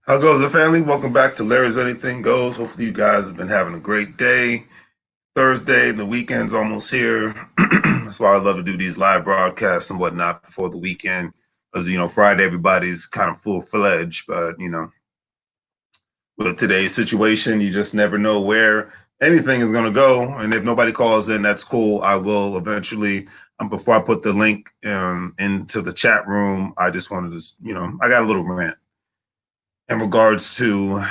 How goes the family? Welcome back to Larry's Anything Goes. Hopefully you guys have been having a great day. Thursday, the weekend's almost here. That's why I love to do these live broadcasts and whatnot before the weekend. Because, Friday everybody's kind of full-fledged, but, with today's situation, you just never know where anything is going to go. And if nobody calls in, that's cool. I will eventually, before I put the link into the chat room, I just wanted to, I got a little rant in regards to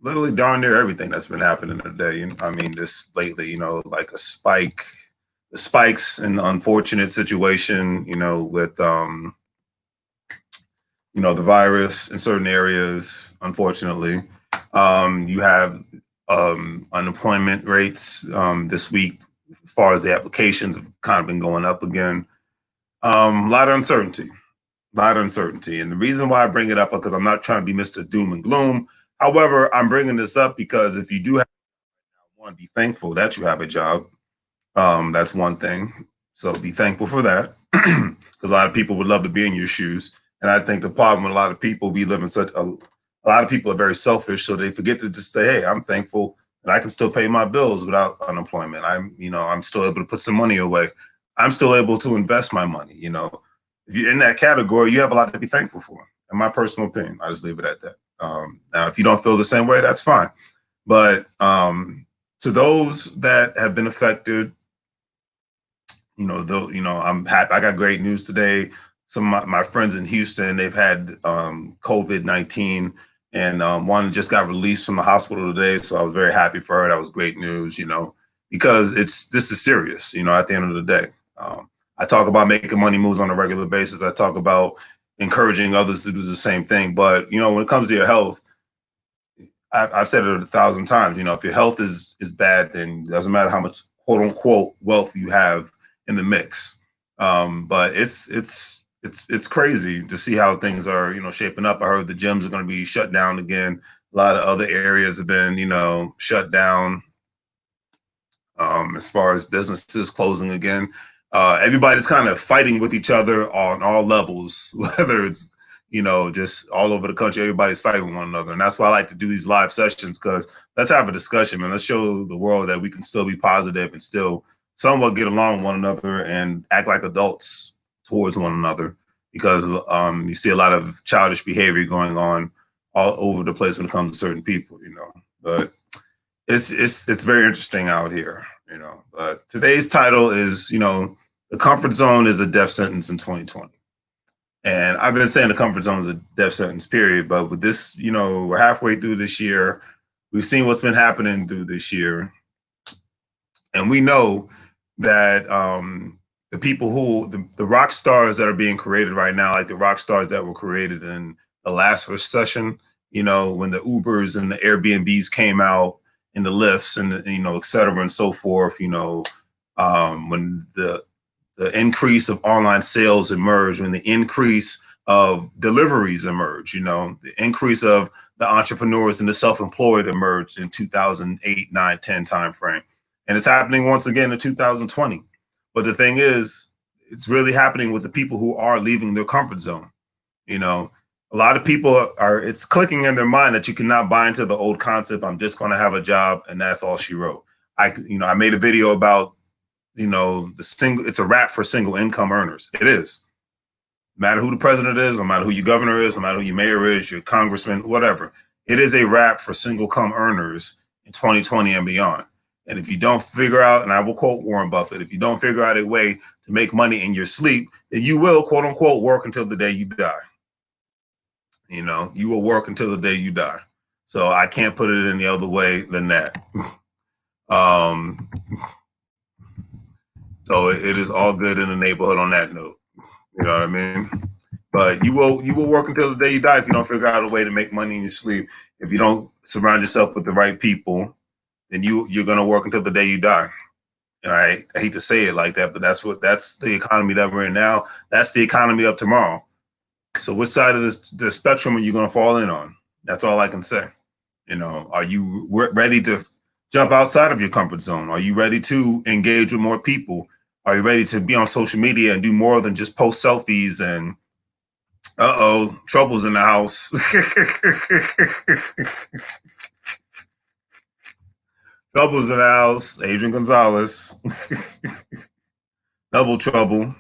literally darn near everything that's been happening today. I mean, this lately, like the spikes in the unfortunate situation, with the virus in certain areas, unfortunately. You have unemployment rates this week, as far as the applications have kind of been going up again. A lot of uncertainty. And the reason why I bring it up is because I'm not trying to be Mr. Doom and Gloom. However, I'm bringing this up because if you do have one, be thankful that you have a job. That's one thing. So be thankful for that, because a lot of people would love to be in your shoes. And I think the problem with a lot of people, we live in a lot of people are very selfish, so they forget to just say, "Hey, I'm thankful that I can still pay my bills without unemployment. I'm still able to put some money away. I'm still able to invest my money." If you're in that category, you have a lot to be thankful for. In my personal opinion, I just leave it at that. Now, if you don't feel the same way, that's fine. But to those that have been affected, I'm happy. I got great news today. Some of my friends in Houston, they've had COVID-19, and one just got released from the hospital today. So I was very happy for her. That was great news, because this is serious, at the end of the day. I talk about making money moves on a regular basis. I talk about encouraging others to do the same thing. But, when it comes to your health, I've said it 1,000 times, if your health is bad, then it doesn't matter how much quote unquote wealth you have in the mix. But it's crazy to see how things are, shaping up. I heard the gyms are going to be shut down again. A lot of other areas have been, shut down, as far as businesses closing again. Everybody's kind of fighting with each other on all levels, whether it's, just all over the country, everybody's fighting one another. And that's why I like to do these live sessions, because let's have a discussion, man. Let's show the world that we can still be positive and still somewhat get along with one another and act like adults towards one another, because you see a lot of childish behavior going on all over the place when it comes to certain people, but it's very interesting out here, but today's title is, the comfort zone is a death sentence in 2020. And I've been saying the comfort zone is a death sentence, period. But with this, we're halfway through this year. We've seen what's been happening through this year. And we know that the people the rock stars that are being created right now, like the rock stars that were created in the last recession, when the Ubers and the Airbnbs came out, and the Lyfts and et cetera and so forth, when the increase of online sales emerged, when the increase of deliveries emerged, the increase of the entrepreneurs and the self-employed emerged in 2008, 9, 10 timeframe. And it's happening once again in 2020. But the thing is, it's really happening with the people who are leaving their comfort zone. A lot of people it's clicking in their mind that you cannot buy into the old concept. I'm just going to have a job and that's all she wrote. I made a video about, it's a wrap for single income earners. It is. No matter who the president is, no matter who your governor is, no matter who your mayor is, your congressman, whatever. It is a wrap for single income earners in 2020 and beyond. And if you don't figure out, and I will quote Warren Buffett, if you don't figure out a way to make money in your sleep, then you will, quote unquote, work until the day you die. You will work until the day you die. So I can't put it any other way than that. So it is all good in the neighborhood on that note. You know what I mean? But you will work until the day you die if you don't figure out a way to make money in your sleep. If you don't surround yourself with the right people, then you're gonna work until the day you die. And I hate to say it like that, but that's the economy that we're in now. That's the economy of tomorrow. So which side of the spectrum are you going to fall in on? That's all I can say. Are you ready to jump outside of your comfort zone? Are you ready to engage with more people? Are you ready to be on social media and do more than just post selfies and Uh-oh, trouble's in the house. Trouble's in the house. Adrian Gonzalez. Double trouble.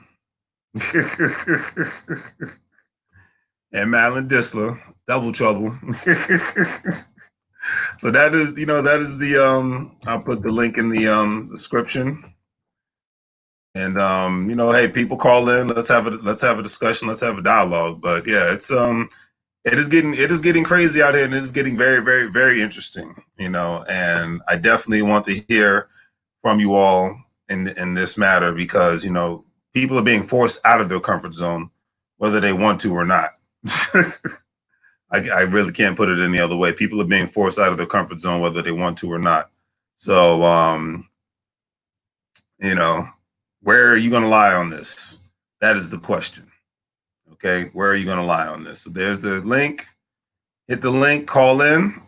And Madeline Disler. Double trouble. So that is, that is the I'll put the link in the description. And hey, people call in, let's have a discussion, let's have a dialogue. But yeah, it is getting crazy out here, and it is getting very, very, very interesting, and I definitely want to hear from you all in this matter, because people are being forced out of their comfort zone, whether they want to or not. I really can't put it any other way. People are being forced out of their comfort zone, whether they want to or not. So, where are you going to lie on this? That is the question. Okay, where are you going to lie on this? So there's the link. Hit the link, call in.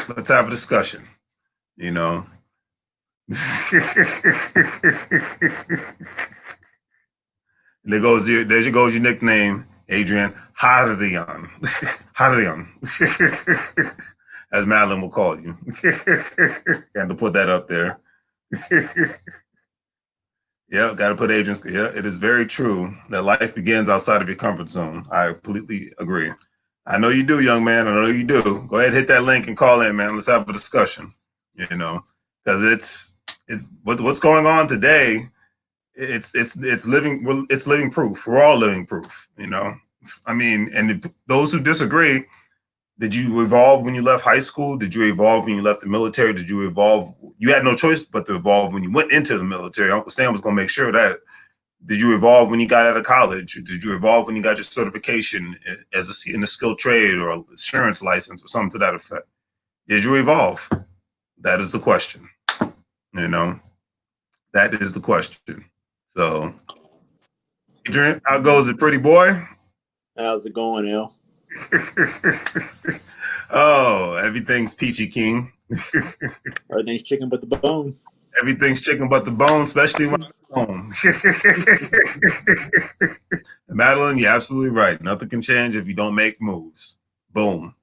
Let's have a discussion. There goes your nickname, Adrian. Hadrian. Hadrian. As Madeline will call you. Got to put that up there. Yeah, got to put Adrian's. Yeah, it is very true that life begins outside of your comfort zone. I completely agree. I know you do, young man. I know you do. Go ahead, hit that link and call in, man. Let's have a discussion. Because it's what's going on today. It's living proof. We're all living proof. I mean, and those who disagree, did you evolve when you left high school? Did you evolve when you left the military? Did you evolve? You had no choice but to evolve when you went into the military. Uncle Sam was going to make sure that. Did you evolve when you got out of college? Or did you evolve when you got your certification in a skilled trade or insurance license or something to that effect? Did you evolve? That is the question. That is the question. So, Adrian, how goes it, pretty boy? How's it going, El? Oh, everything's peachy king. Everything's chicken but the bone. Everything's chicken but the bone, especially when I'm home. Madeline, you're absolutely right. Nothing can change if you don't make moves. Boom.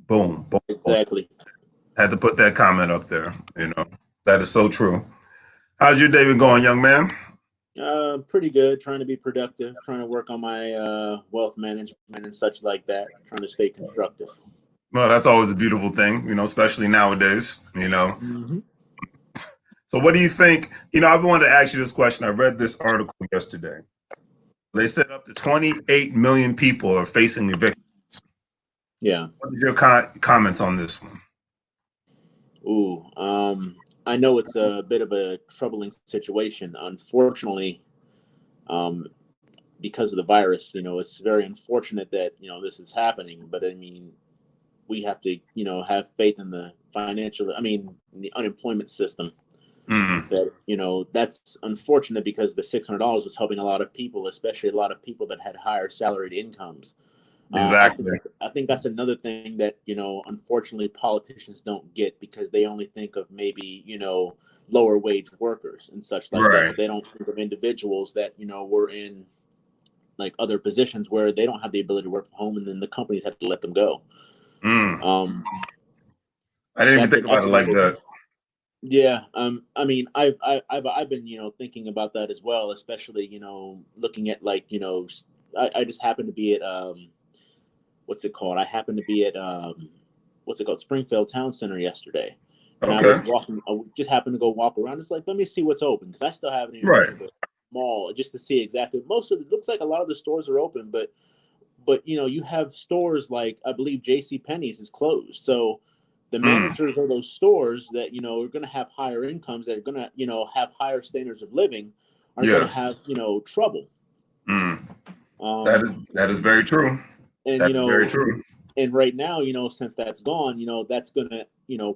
Boom. Boom. Exactly. Boom. Had to put that comment up there. That is so true. How's your day been going, young man? Pretty good. Trying to be productive. Trying to work on my wealth management and such like that. Trying to stay constructive. Well, that's always a beautiful thing, especially nowadays, Mm-hmm. So what do you think? I wanted to ask you this question. I read this article yesterday. They said up to 28 million people are facing evictions. Yeah. What are your comments on this one? Ooh, I know it's a bit of a troubling situation. Unfortunately, because of the virus, it's very unfortunate that, this is happening. But I mean, we have to, have faith in the the unemployment system. That, that's unfortunate because the $600 was helping a lot of people, especially a lot of people that had higher salaried incomes. Exactly. I think that's another thing that, unfortunately politicians don't get, because they only think of maybe, lower wage workers and such like that. But they don't think of individuals that, were in like other positions where they don't have the ability to work from home, and then the companies have to let them go. I didn't even think about it like that. Yeah, I mean, I've been, thinking about that as well, especially, looking at like, I just happened to be at what's it called? I happened to be at what's it called? Springfield Town Center yesterday, and I was walking. I just happened to go walk around. It's like, let me see what's open, because I still haven't even been to the mall just to see exactly. Most of it looks like a lot of the stores are open, but you have stores like, I believe J.C. Penney's is closed, so the managers of those stores that are going to have higher incomes, that are going to have higher standards of living, are going to have trouble. That is very true. And that is very true. And right now, since that's gone, that's going to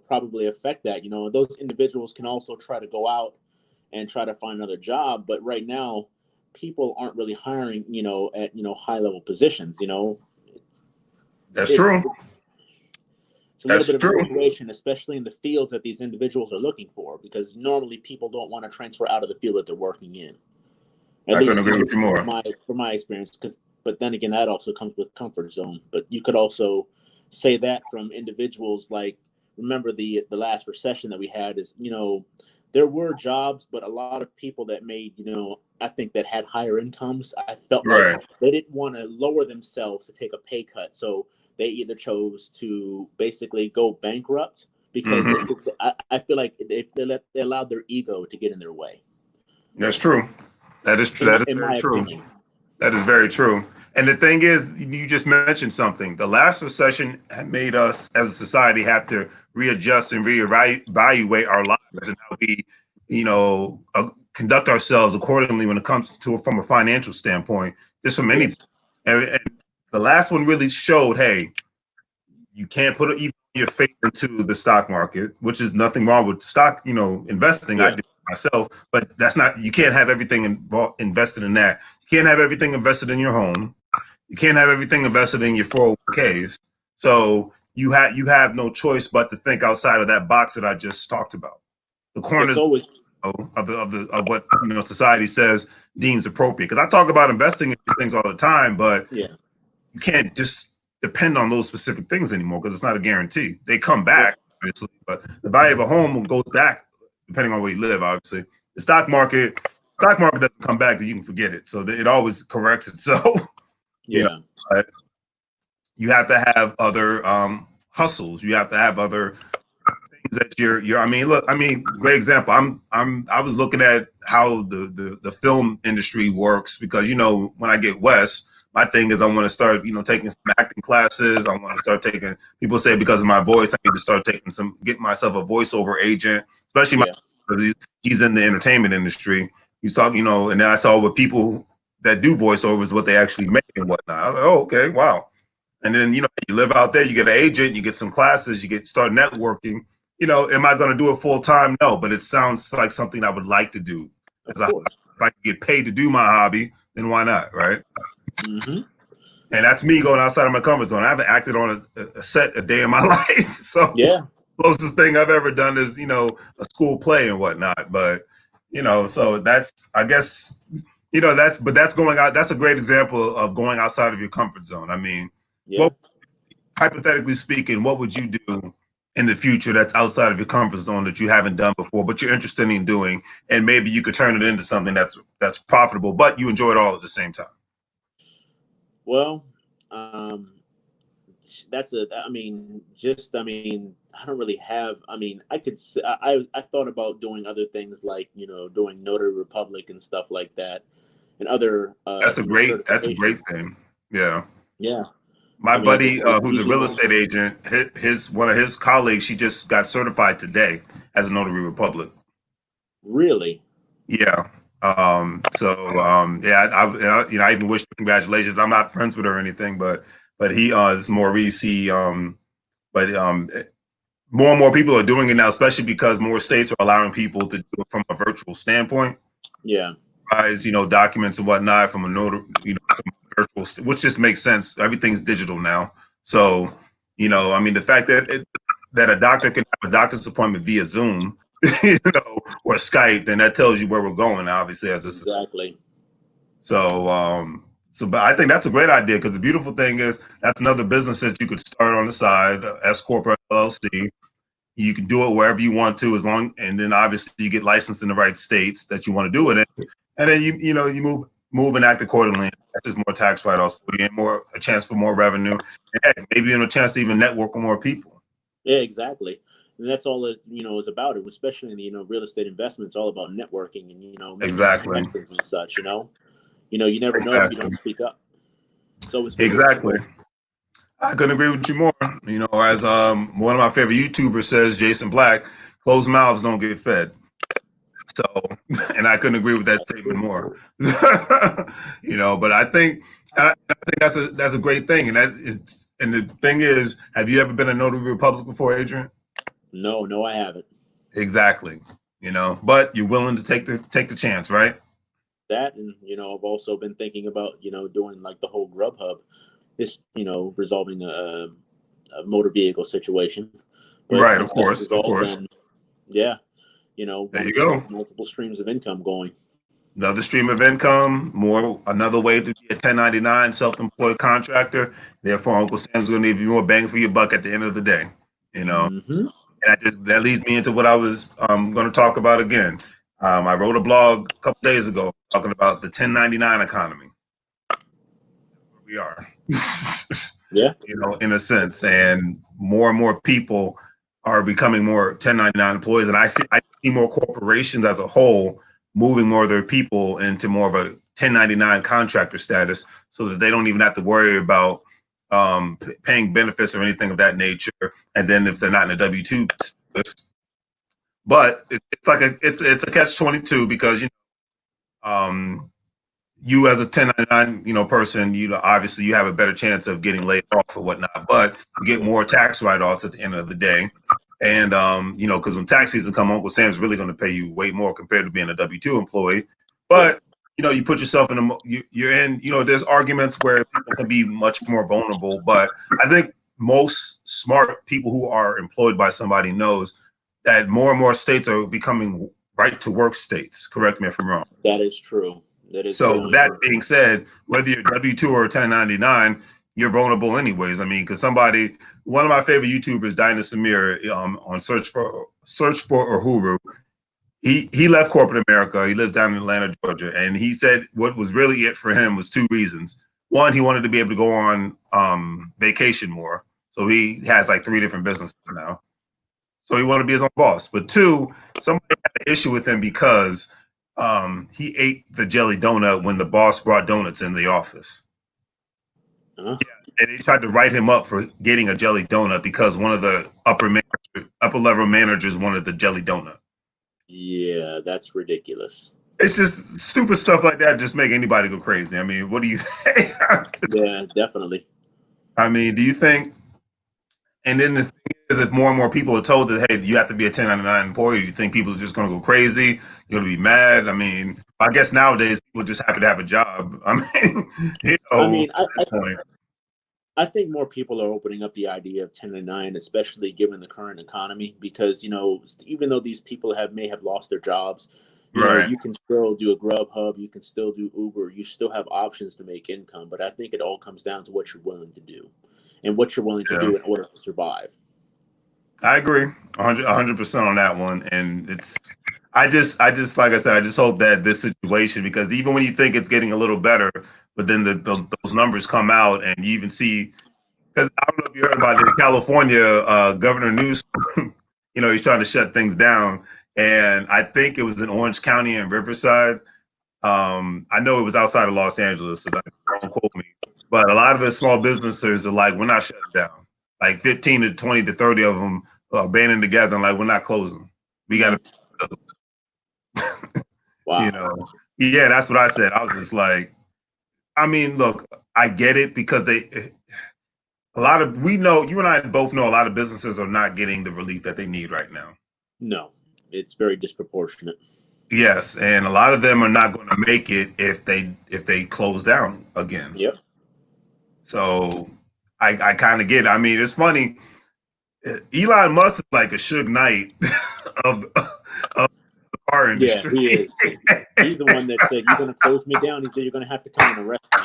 probably affect that. Those individuals can also try to go out and try to find another job, but right now people aren't really hiring at high level positions. That's true. It's a little bit of a situation, especially in the fields that these individuals are looking for, because normally people don't want to transfer out of the field that they're working in. I couldn't agree with you more. From my experience, because but then again, that also comes with comfort zone. But you could also say that from individuals like, remember the last recession that we had is, there were jobs, but a lot of people that made, I think that had higher incomes, I felt like Right. they didn't want to lower themselves to take a pay cut. So they either chose to basically go bankrupt because Hmm. I feel like they allowed their ego to get in their way. That's true. That is true. In my, That is in very my true. opinion. That is very true. And the thing is, you just mentioned something. The last recession had made us as a society have to readjust and reevaluate our lives and how we, conduct ourselves accordingly when it comes to from a financial standpoint, just from anything. Yes. And the last one really showed, hey, you can't put even your faith into the stock market, which is nothing wrong with stock, investing. I Yeah. do myself, but that's not, you can't have everything invested in that. You can't have everything invested in your home. You can't have everything invested in your 401ks. So you have no choice but to think outside of that box that I just talked about. The It's corners always of what society says deems appropriate. Because I talk about investing in these things all the time, but yeah. you can't just depend on those specific things anymore because it's not a guarantee. They come Yeah. back, obviously, but the value of a home goes back depending on where you live. Obviously, the stock market doesn't come back; you can forget it. So it always corrects itself. you know, Yeah. but you have to have other hustles. You have to have other things that you're. I mean, look. I mean, great example. I was looking at how the film industry works because when I get west, my thing is I want to start taking some acting classes. I want to start taking. People say because of my voice, I need to start taking get myself a voiceover agent, especially Yeah. because he's in the entertainment industry. He's talking, and then I saw what people that do voiceovers what they actually make and whatnot. I was like, oh, okay, wow. And then you live out there, you get an agent, you get some classes, you get start networking. Am I going to do it full time? No, but it sounds like something I would like to do. Of If course. I can get paid to do my hobby, then why not, right? Mm-hmm. And that's me going outside of my comfort zone. I haven't acted on a set a day in my life, so Yeah. closest thing I've ever done is a school play and whatnot. But so that's I guess that's going out. That's a great example of going outside of your comfort zone. I mean, Yeah. what hypothetically speaking, what would you do in the future that's outside of your comfort zone that you haven't done before, but you're interested in doing, and maybe you could turn it into something that's profitable, but you enjoy it all at the same time? Well, um, that's a. I mean, I don't really have. I mean, I could. I thought about doing other things like doing Notary Republic and stuff like that, and other That's a great certifications. thing. Yeah. Yeah. My I mean, buddy, who's a usually real when estate agent, his one of his colleagues, she just got certified today as a notary republic. really. Yeah. Yeah, I even wish her congratulations. I'm not friends with her or anything, but he is Maurice. But more and more people are doing it now, especially because more states are allowing people to do it from a virtual standpoint, Yeah. as documents and whatnot from a notary, from a virtual, which just makes sense. Everything's digital now, so I mean, the fact that a doctor can have a doctor's appointment via Zoom, or Skype, then that tells you where we're going. Obviously, as a Exactly. but I think that's a great idea because the beautiful thing is that's another business that you could start on the side, S corp LLC. You can do it wherever you want to, and then obviously you get licensed in the right states that you want to do it in, and then you move and act accordingly. That's just more tax write-offs for you, and a chance for more revenue, and heck, maybe even a chance to even network with more people. Yeah. Exactly. And that's all it is about. It, especially in real estate investment. It's all about networking and making Exactly, connections and such. You never know if you exactly, don't speak up. It's always good to exactly. network. I couldn't agree with you more. As one of my favorite YouTubers says, Jason Black, closed mouths don't get fed. So, and I couldn't agree with that That's statement true. more. But I think that's a great thing, and the thing is, have you ever been a notary republic before, Adrian? No, no, I haven't. Exactly. But you're willing to take the chance, right? That, and I've also been thinking about doing like the whole Grubhub, this resolving a motor vehicle situation. But Right. Of once that's course. Of resolved, course. then yeah, There want you to get go. multiple streams of income going. another stream of income, more another way to be a 1099 self-employed contractor. Therefore, Uncle Sam's going to give you more bang for your buck at the end of the day. You know, Mm-hmm. and that leads me into what I was going to talk about again. I wrote a blog a couple days ago talking about the 1099 economy. Where we are, Yeah. in a sense, and more people are becoming more 1099 employees, and I see more corporations as a whole moving more of their people into more of a 1099 contractor status, so that they don't even have to worry about paying benefits or anything of that nature. And then if they're not in a W-2 status, but it's like it's a catch-22 because you as a 1099 person, obviously you have a better chance of getting laid off or whatnot, but you get more tax write-offs at the end of the day. And because when tax season come, Uncle Sam's really going to pay you way more compared to being a W-2 employee. But you put yourself in you're in, there's arguments where people can be much more vulnerable, but I think most smart people who are employed by somebody knows that more and more states are becoming right to work states. Correct me if I'm wrong. That is true. That is So definitely that true. being said, whether you're W-2 or 1099, you're vulnerable anyways. I mean, because one of my favorite YouTubers, Dinah Samir, on Search for Uhuru, he left corporate America. He lives down in Atlanta, Georgia, and he said what was really it for him was two reasons. One, he wanted to be able to go on vacation more, so he has like 3 different businesses now. So he wanted to be his own boss. But two, somebody had an issue with him because he ate the jelly donut when the boss brought donuts in the office. Huh? Yeah, and they tried to write him up for getting a jelly donut because one of the upper level managers wanted the jelly donut. Yeah, that's ridiculous. It's just stupid stuff like that just make anybody go crazy. I mean, what do you think? Yeah, definitely. I mean, do you think? And then the thing is, if more and more people are told that, hey, you have to be a 1099 employee, you think people are just going to go crazy? You're going to be mad? I mean, I guess nowadays people are just happy to have a job. I mean, I mean, at this point. I think more people are opening up the idea of 1099, especially given the current economy, because even though these people may have lost their jobs, Right. you can still do a Grubhub, you can still do Uber, you still have options to make income. But I think it all comes down to what you're willing to do, and what you're willing to Yeah. do in order to survive. I agree 100% on that one. And like I said, I just hope that this situation, because even when you think it's getting a little better, but then those numbers come out and you even see, because I don't know if you heard about it, California, Governor Newsom, he's trying to shut things down. And I think it was in Orange County and Riverside. I know it was outside of Los Angeles, so don't quote me. But a lot of the small businesses are like, we're not shutting down. Like 15 to 20 to 30 of them are banding together and like, we're not closing. We got to, Wow. Yeah, that's what I said. I was just like, I mean, look, I get it because we know, you and I both know a lot of businesses are not getting the relief that they need right now. No, it's very disproportionate. Yes, and a lot of them are not going to make it if they close down again. Yep. So I kind of get it. I mean, it's funny. Elon Musk is like a Suge Knight of the car Yeah, industry. he is. He's the one that said, "You're going to close me down." He said, "You're going to have to come and arrest me."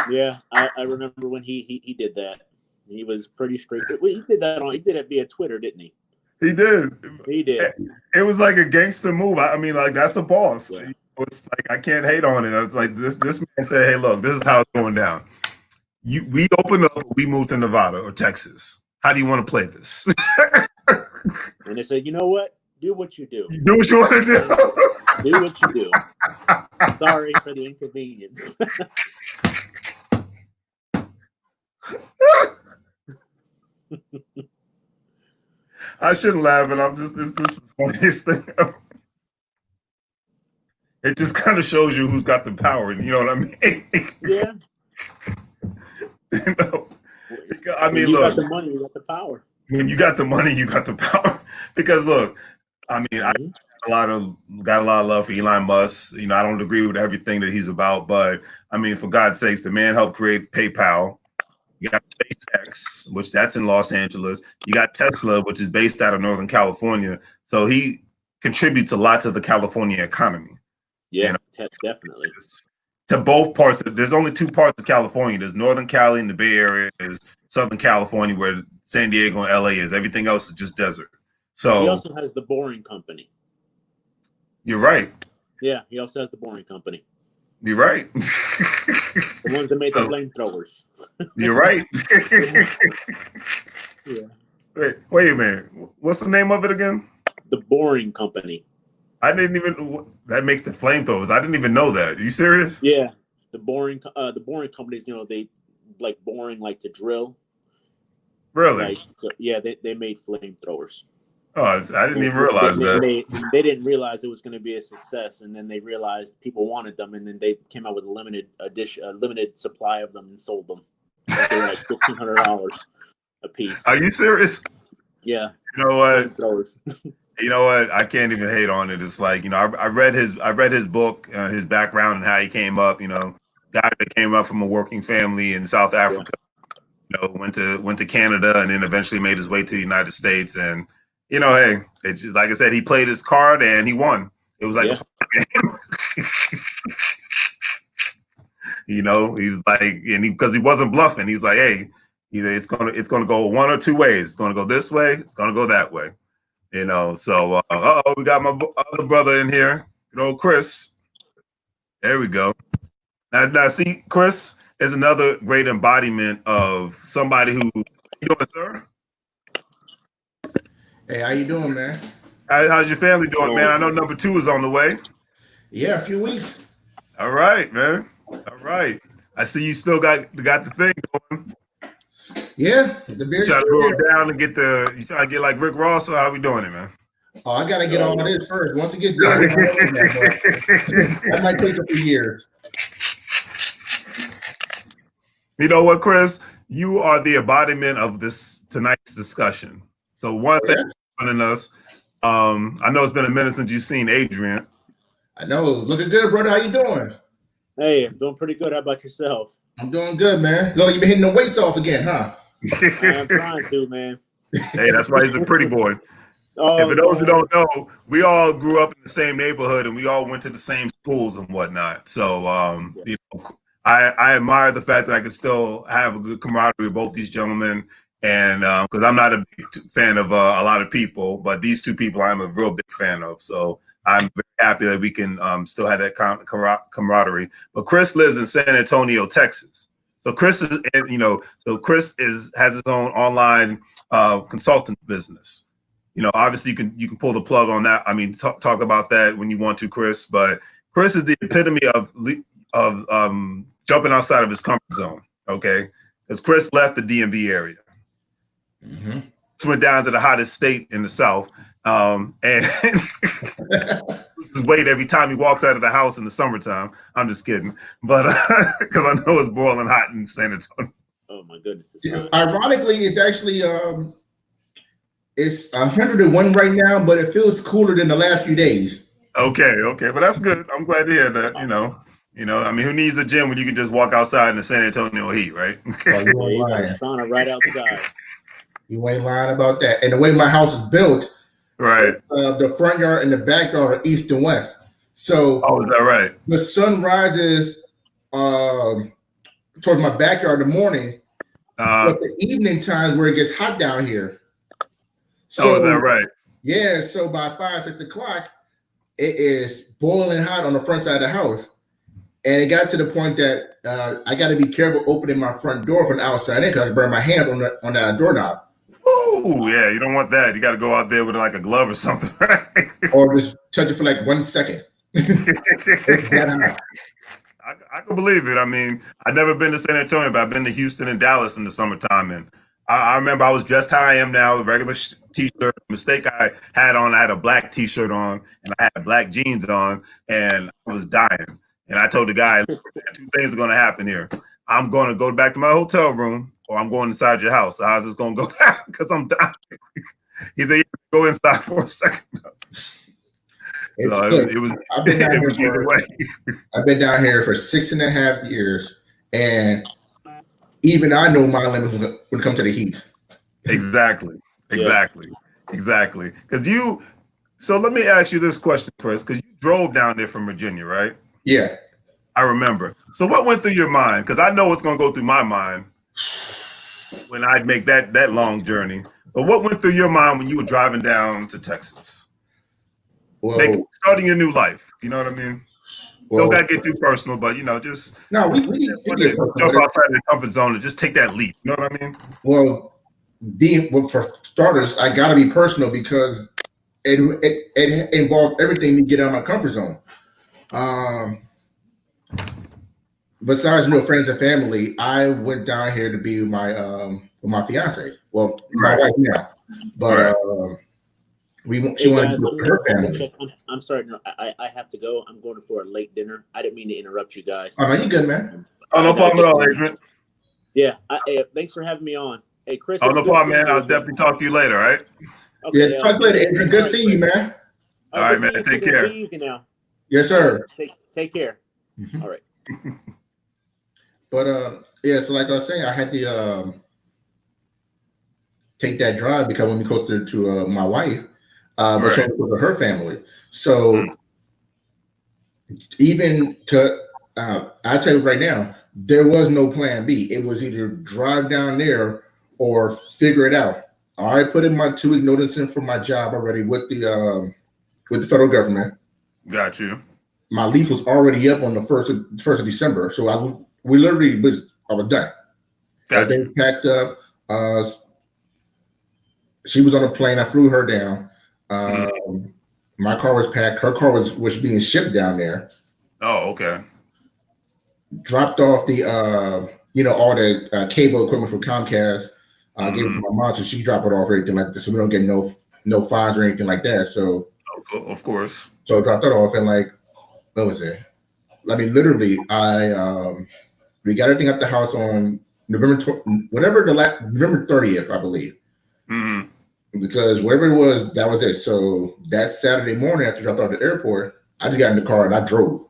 Yeah, I remember when he did that. He was pretty straight. Well, he did it via Twitter, didn't he? He did. He did. It was like a gangster move. I mean, like that's a boss. Yeah. It's like I can't hate on it. It's like this man said, "Hey, look, this is how it's going down. We opened up. We moved to Nevada or Texas. How do you want to play this?" And they said, "You know what? Do what you do. Do what you want to do. Do what you do. Sorry for the inconvenience." I shouldn't laugh, but I'm just this is the funniest thing ever. It just kind of shows you who's got the power. You know what I mean? Yeah. I mean, you look. got the money, you got the power. When you got the money, you got the power. Because look, I mean, I got a lot of love for Elon Musk. I don't agree with everything that he's about, but I mean, for God's sakes, the man helped create PayPal. You got SpaceX, which that's in Los Angeles. You got Tesla, which is based out of Northern California. So he contributes a lot to the California economy. Yeah, definitely. To both parts. There's only two parts of California. There's Northern Cali and the Bay Area. There's Southern California where San Diego and LA is. Everything else is just desert. So he also has the Boring Company. You're right. Yeah, he also has the Boring Company. You're right. The ones that made the flamethrowers. You're right. Yeah. Wait a minute. What's the name of it again? The Boring Company. I didn't even. That makes the flamethrowers. I didn't even know that. Are you serious? Yeah, the Boring Companies. They like boring, like to drill. Really? Like, so, yeah, they made flamethrowers. Oh, I didn't even realize that. They didn't realize it was going to be a success, and then they realized people wanted them, and then they came out with a limited supply of them and sold them. They were like $1,500 a piece. Are you serious? Yeah. You know what? You know what? I can't even hate on it. It's like, I read his book, his background and how he came up. Guy that came up from a working family in South Africa. Yeah. Went to Canada and then eventually made his way to the United States. And hey, it's just, like I said, he played his card and he won. It was like a game. He was like, and because he wasn't bluffing, he's like, hey, either it's gonna go one or two ways. It's gonna go this way. It's gonna go that way. So we got my other brother in here. Chris. There we go. Now see, Chris is another great embodiment of somebody who. You doing, sir? Hey, how you doing, man? How's your family doing, man? I know number 2 is on the way. Yeah, a few weeks. All right, man. All right. I see you still got the thing going. Yeah, the beer. You try to go down and you try to get like Rick Ross, or how we doing it, man? Oh, I gotta get all of this first. Once it gets done, that might take a few years. You know what, Chris? You are the embodiment of tonight's discussion. So one thing running us, I know it's been a minute since you've seen Adrian. I know. Looking good, brother. How you doing? Hey, I'm doing pretty good. How about yourself? I'm doing good, man. Look, you been hitting the weights off again, huh? I'm trying to, man. Hey, that's why he's a pretty boy. And for those who don't know, we all grew up in the same neighborhood and we all went to the same schools and whatnot. So, I admire the fact that I can still have a good camaraderie with both these gentlemen. And because I'm not a big fan of a lot of people, but these two people I'm a real big fan of. So I'm very happy that we can still have that camaraderie. But Chris lives in San Antonio, Texas. So Chris has his own online consultant business. Obviously you can pull the plug on that. I mean, talk about that when you want to, Chris. But Chris is the epitome of jumping outside of his comfort zone. Okay, because Chris left the DMV area. Mm-hmm. Went down to the hottest state in the South, and just wait every time he walks out of the house in the summertime. I'm just kidding, but because I know it's boiling hot in San Antonio. Oh my goodness! Ironically, it's actually it's 101 right now, but it feels cooler than the last few days. Okay, but that's good. I'm glad to hear that. I mean, who needs a gym when you can just walk outside in the San Antonio heat, right? Oh, you got a sauna right outside. You ain't lying about that. And the way my house is built, right? The front yard and the backyard are east and west. So, is that right? The sun rises towards my backyard in the morning, but the evening times where it gets hot down here. So, is that right? Yeah. So by 5, 6 o'clock, it is boiling hot on the front side of the house. And it got to the point that I got to be careful opening my front door from the outside in because I burn my hands on that doorknob. Oh, yeah. You don't want that. You got to go out there with like a glove or something, right? Or just touch it for like 1 second. I can believe it. I mean, I've never been to San Antonio, but I've been to Houston and Dallas in the summertime. And I remember I was dressed how I am now, a regular t-shirt. Mistake I had a black t-shirt on and I had black jeans on and I was dying. And I told the guy, 2 things are going to happen here. I'm going to go back to my hotel room or I'm going inside your house. So how's this going to go down? Because I'm dying. He said, go inside for a second. I've been down here for 6.5 years. And even I know my limit when it comes to the heat. Exactly. Because so let me ask you this question, Chris, because you drove down there from Virginia, right? Yeah. I remember. So what went through your mind? Because I know what's going to go through my mind when I make that long journey. But what went through your mind when you were driving down to Texas? Well, Starting your new life. You know what I mean? well, Don't got to get too personal, but just no, we get jump personal. outside the comfort zone and just take that leap. You know what I mean? Well, for starters, I got to be personal because it involves everything to get out of my comfort zone. Besides friends and family, I went down here to be with my fiance. Well, my wife now, but she wanted to be with her family. I'm sorry, no, I have to go. I'm going for a late dinner. I didn't mean to interrupt you guys. Oh, no, you good, man. Oh, no problem at all, Adrian. Yeah, thanks for having me on. Hey, Chris. Oh, no problem, man. I'll definitely talk to you later, all right? Okay, talk later, Adrian. Good seeing you, man. All right, man. Take care. Be easy now. Yes, sir. Take care. Mm-hmm. All right. But so like I was saying, I had to take that drive because when we closer to my wife, but right. To her family. So even I'll tell you right now, there was no plan B. It was either drive down there or figure it out. I put in my 2-week notice in for my job already with the federal government. Got you. My leave was already up on the first of December, so I was done. Everything packed up. She was on a plane. I flew her down. My car was packed. Her car was being shipped down there. Oh, okay. Dropped off the all the cable equipment from Comcast. Gave it to my mom, so she dropped it off, everything like this, so we don't get no fines or anything like that. So, of course. So I dropped that off, and what was it? I mean, literally, we got everything at the house on November 30th, I believe. Because wherever it was, that was it. So that Saturday morning, after I dropped off at the airport, I just got in the car and I drove.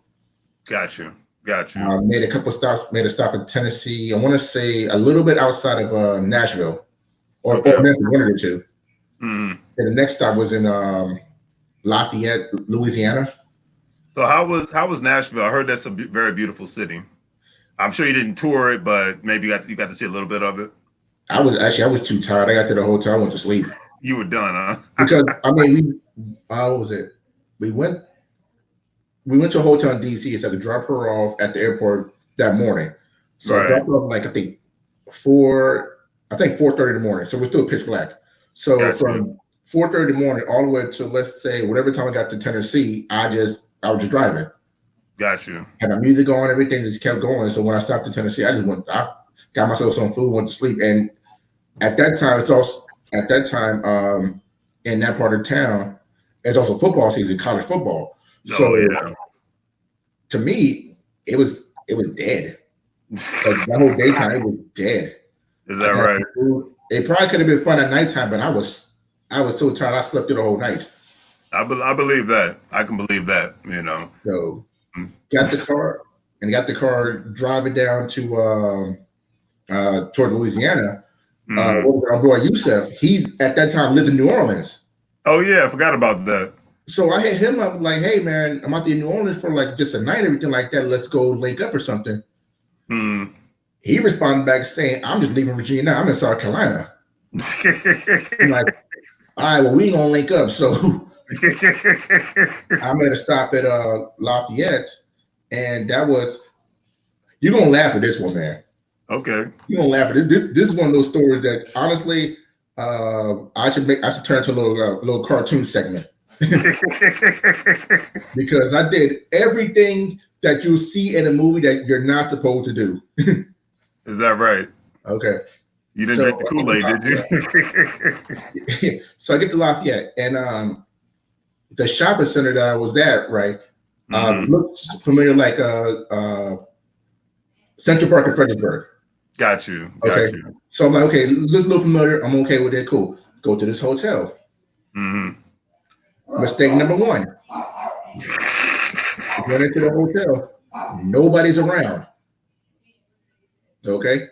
Got you. Made a couple stops. Made a stop in Tennessee. I want to say a little bit outside of Nashville, or Memphis, one of the two. And the next stop was in Lafayette, Louisiana. So how was Nashville? I heard that's a very beautiful city. I'm sure you didn't tour it, but maybe you got to see a little bit of it. I was too tired. I got to the hotel, I went to sleep. You were done, huh? Because I mean, what was it? We went to a hotel in DC, so I could drop her off at the airport that morning. So I dropped her off I think 4:30 in the morning. So we're still pitch black. So from 4:30 in the morning all the way to, let's say, whatever time I got to Tennessee, I was just driving. Got you. Had my music on, everything just kept going. So when I stopped in Tennessee, I got myself some food, went to sleep. And at that time, in that part of town, it's also football season, college football. So to me, it was dead. That whole daytime, it was dead. Is that right? It probably could have been fun at nighttime, but I was so tired. I slept through the whole night. I believe that. I can believe that. So got the car driving down to towards Louisiana. Our boy Yusef, he at that time lived in New Orleans. Oh yeah, I forgot about that. So I hit him up like, hey man, I'm out there in New Orleans for just a night, everything like that. Let's go link up or something. He responded back saying, I'm just leaving Virginia now. I'm in South Carolina. I'm like, all right, well, we ain't gonna link up. So I made a stop at Lafayette, and you're gonna laugh at this one, man. Okay. You're gonna laugh at it. This is one of those stories that honestly I should turn to a little cartoon segment. Because I did everything that you see in a movie that you're not supposed to do. Is that right? Okay. You didn't drink the Kool-Aid, did you? So I get to Lafayette, and the shopping center that I was at, right, looks familiar like Central Park in Fredericksburg. Got you. So I'm like, okay, looks a little familiar. I'm okay with it. Cool. Go to this hotel. Mistake number one. Went into the hotel. Nobody's around. Okay.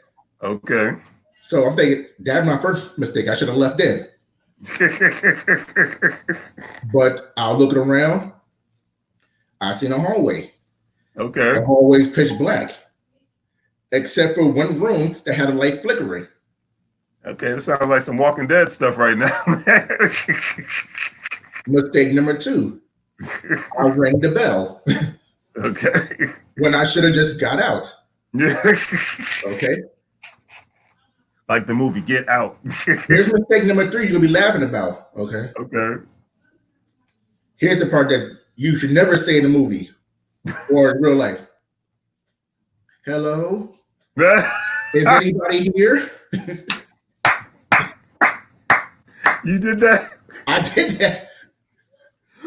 So I'm thinking that's my first mistake. I should have left then. But I'll look around. I seen a hallway. Okay. The hallway's pitch black, except for one room that had a light flickering. Okay, that sounds like some Walking Dead stuff right now. Mistake number 2. I rang the bell. Okay. When I should have just got out. Yeah. Okay. Like the movie Get Out. Here's mistake number 3 you're gonna be laughing about. Okay. Okay. Here's the part that you should never say in a movie or in real life. Hello? Is anybody here? You did that? I did that.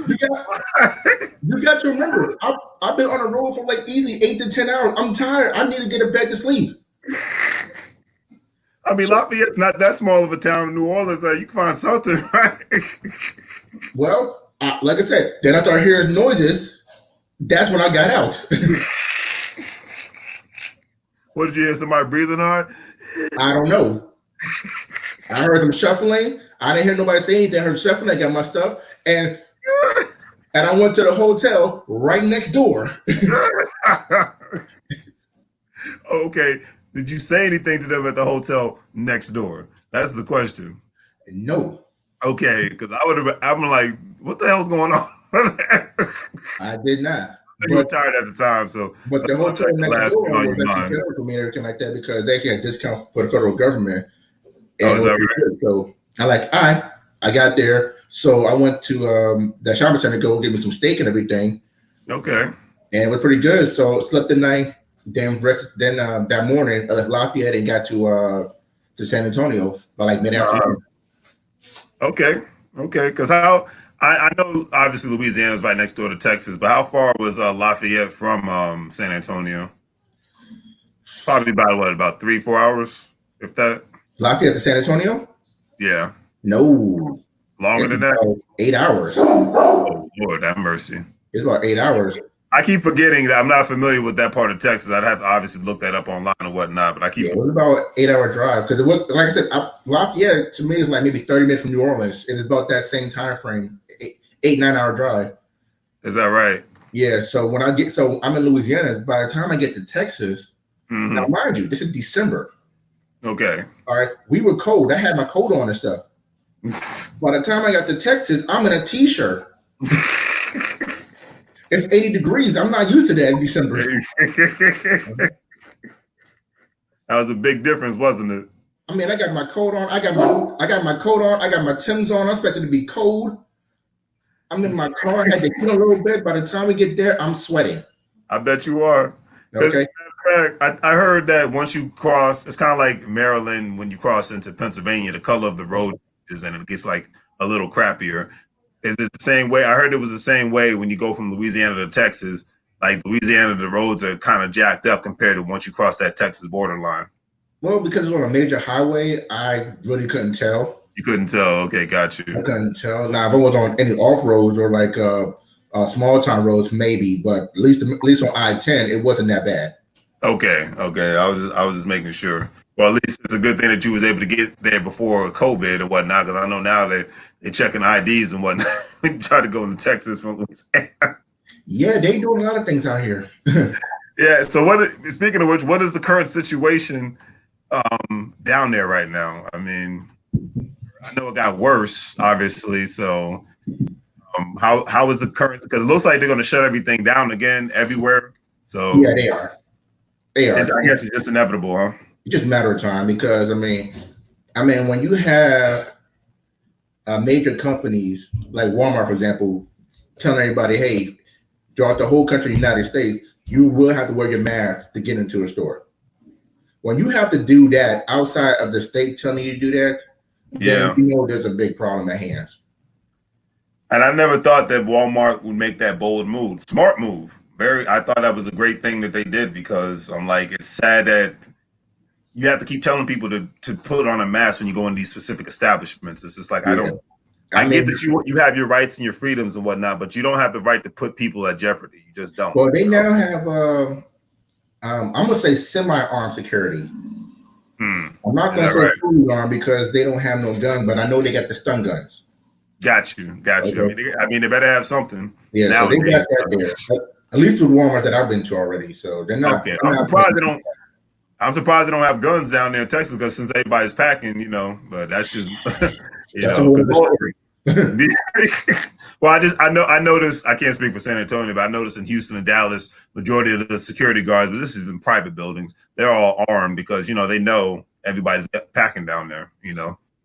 You got to remember, I've been on the road for like easy 8 to 10 hours. I'm tired. I need to get a bed to sleep. I mean, Lafayette's not that small of a town in New Orleans that you can find something, right? Well, like I said, then I started hearing noises. That's when I got out. What, did you hear somebody breathing hard? I don't know. I heard them shuffling. I didn't hear nobody say anything. I heard shuffling. I got my stuff. And I went to the hotel right next door. Okay. Did you say anything to them at the hotel next door? That's the question. No. Okay, because I'm like, what the hell's going on? I did not. You were tired at the time, so. But the hotel next door was your mind. for me and everything like that because they actually had discount for the federal government. And is that right? So I like, all right, I got there. So I went to the shopping center to go get me some steak and everything. Okay. And it was pretty good. So slept the night. Then that morning, I left Lafayette and got to San Antonio by like mid-afternoon. Okay. Because I know obviously Louisiana is right next door to Texas, but how far was Lafayette from San Antonio? Probably about 3-4 hours, if that. Lafayette to San Antonio? Yeah. No. Longer than that? 8 hours. Oh, Lord, have mercy. It's about 8 hours. I keep forgetting that I'm not familiar with that part of Texas. I'd have to obviously look that up online or whatnot, but I keep. Yeah, it was about 8-hour drive because it was, like I said, Lafayette to me is like maybe 30 minutes from New Orleans, and it's about that same time frame, 8-9 hour drive. Is that right? Yeah. So when I'm in Louisiana. By the time I get to Texas, now mind you, this is December. Okay. All right, we were cold. I had my coat on and stuff. By the time I got to Texas, I'm in a t-shirt. It's 80 degrees. I'm not used to that in December. That was a big difference, wasn't it? I mean, I got my coat on. I got my coat on. I got my Timbs on. I expect it to be cold. I'm in my car. I had to get a little bit. By the time we get there, I'm sweating. I bet you are. Okay. I heard that once you cross, it's kind of like Maryland when you cross into Pennsylvania, the color of the road is, and it gets like a little crappier. Is it the same way? I heard it was the same way when you go from Louisiana to Texas. Like Louisiana, the roads are kind of jacked up compared to once you cross that Texas borderline. Well, because it's on a major highway, I really couldn't tell. You couldn't tell. Okay, got you. I couldn't tell. Now, if it was on any off roads or like small town roads, maybe, but at least on I-10, it wasn't that bad. Okay. I was just making sure. Well, at least it's a good thing that you was able to get there before COVID and whatnot, because I know now they're checking IDs and whatnot when you try to go into Texas from Louisiana. Yeah, they do a lot of things out here. Yeah. So speaking of which, what is the current situation down there right now? I mean, I know it got worse, obviously. So how is the current? Because it looks like they're going to shut everything down again everywhere. So yeah, they are. I guess it's just inevitable, huh? It's just a matter of time because I mean, when you have major companies like Walmart, for example, telling everybody, hey, throughout the whole country, United States, you will have to wear your mask to get into a store. When you have to do that outside of the state telling you to do that, then you know there's a big problem at hand. And I never thought that Walmart would make that bold move. Smart move. I thought that was a great thing that they did, because I'm like, it's sad that you have to keep telling people to put on a mask when you go in these specific establishments. It's just like, I get that you have your rights and your freedoms and whatnot, but you don't have the right to put people at jeopardy. You just don't. Well, they now have, I'm going to say semi-armed security. I'm not going to say fully armed because they don't have no guns, but I know they got the stun guns. Got you. Okay. I mean, they better have something. Yeah, so they Nowadays. got that there. At least with Walmart that I've been to already. So they're not. Okay. I'm surprised they don't have guns down there in Texas because since everybody's packing, but that's just That's a whole because ball. well, I noticed, I can't speak for San Antonio, but I noticed in Houston and Dallas, majority of the security guards, but this is in private buildings, they're all armed because they know everybody's packing down there.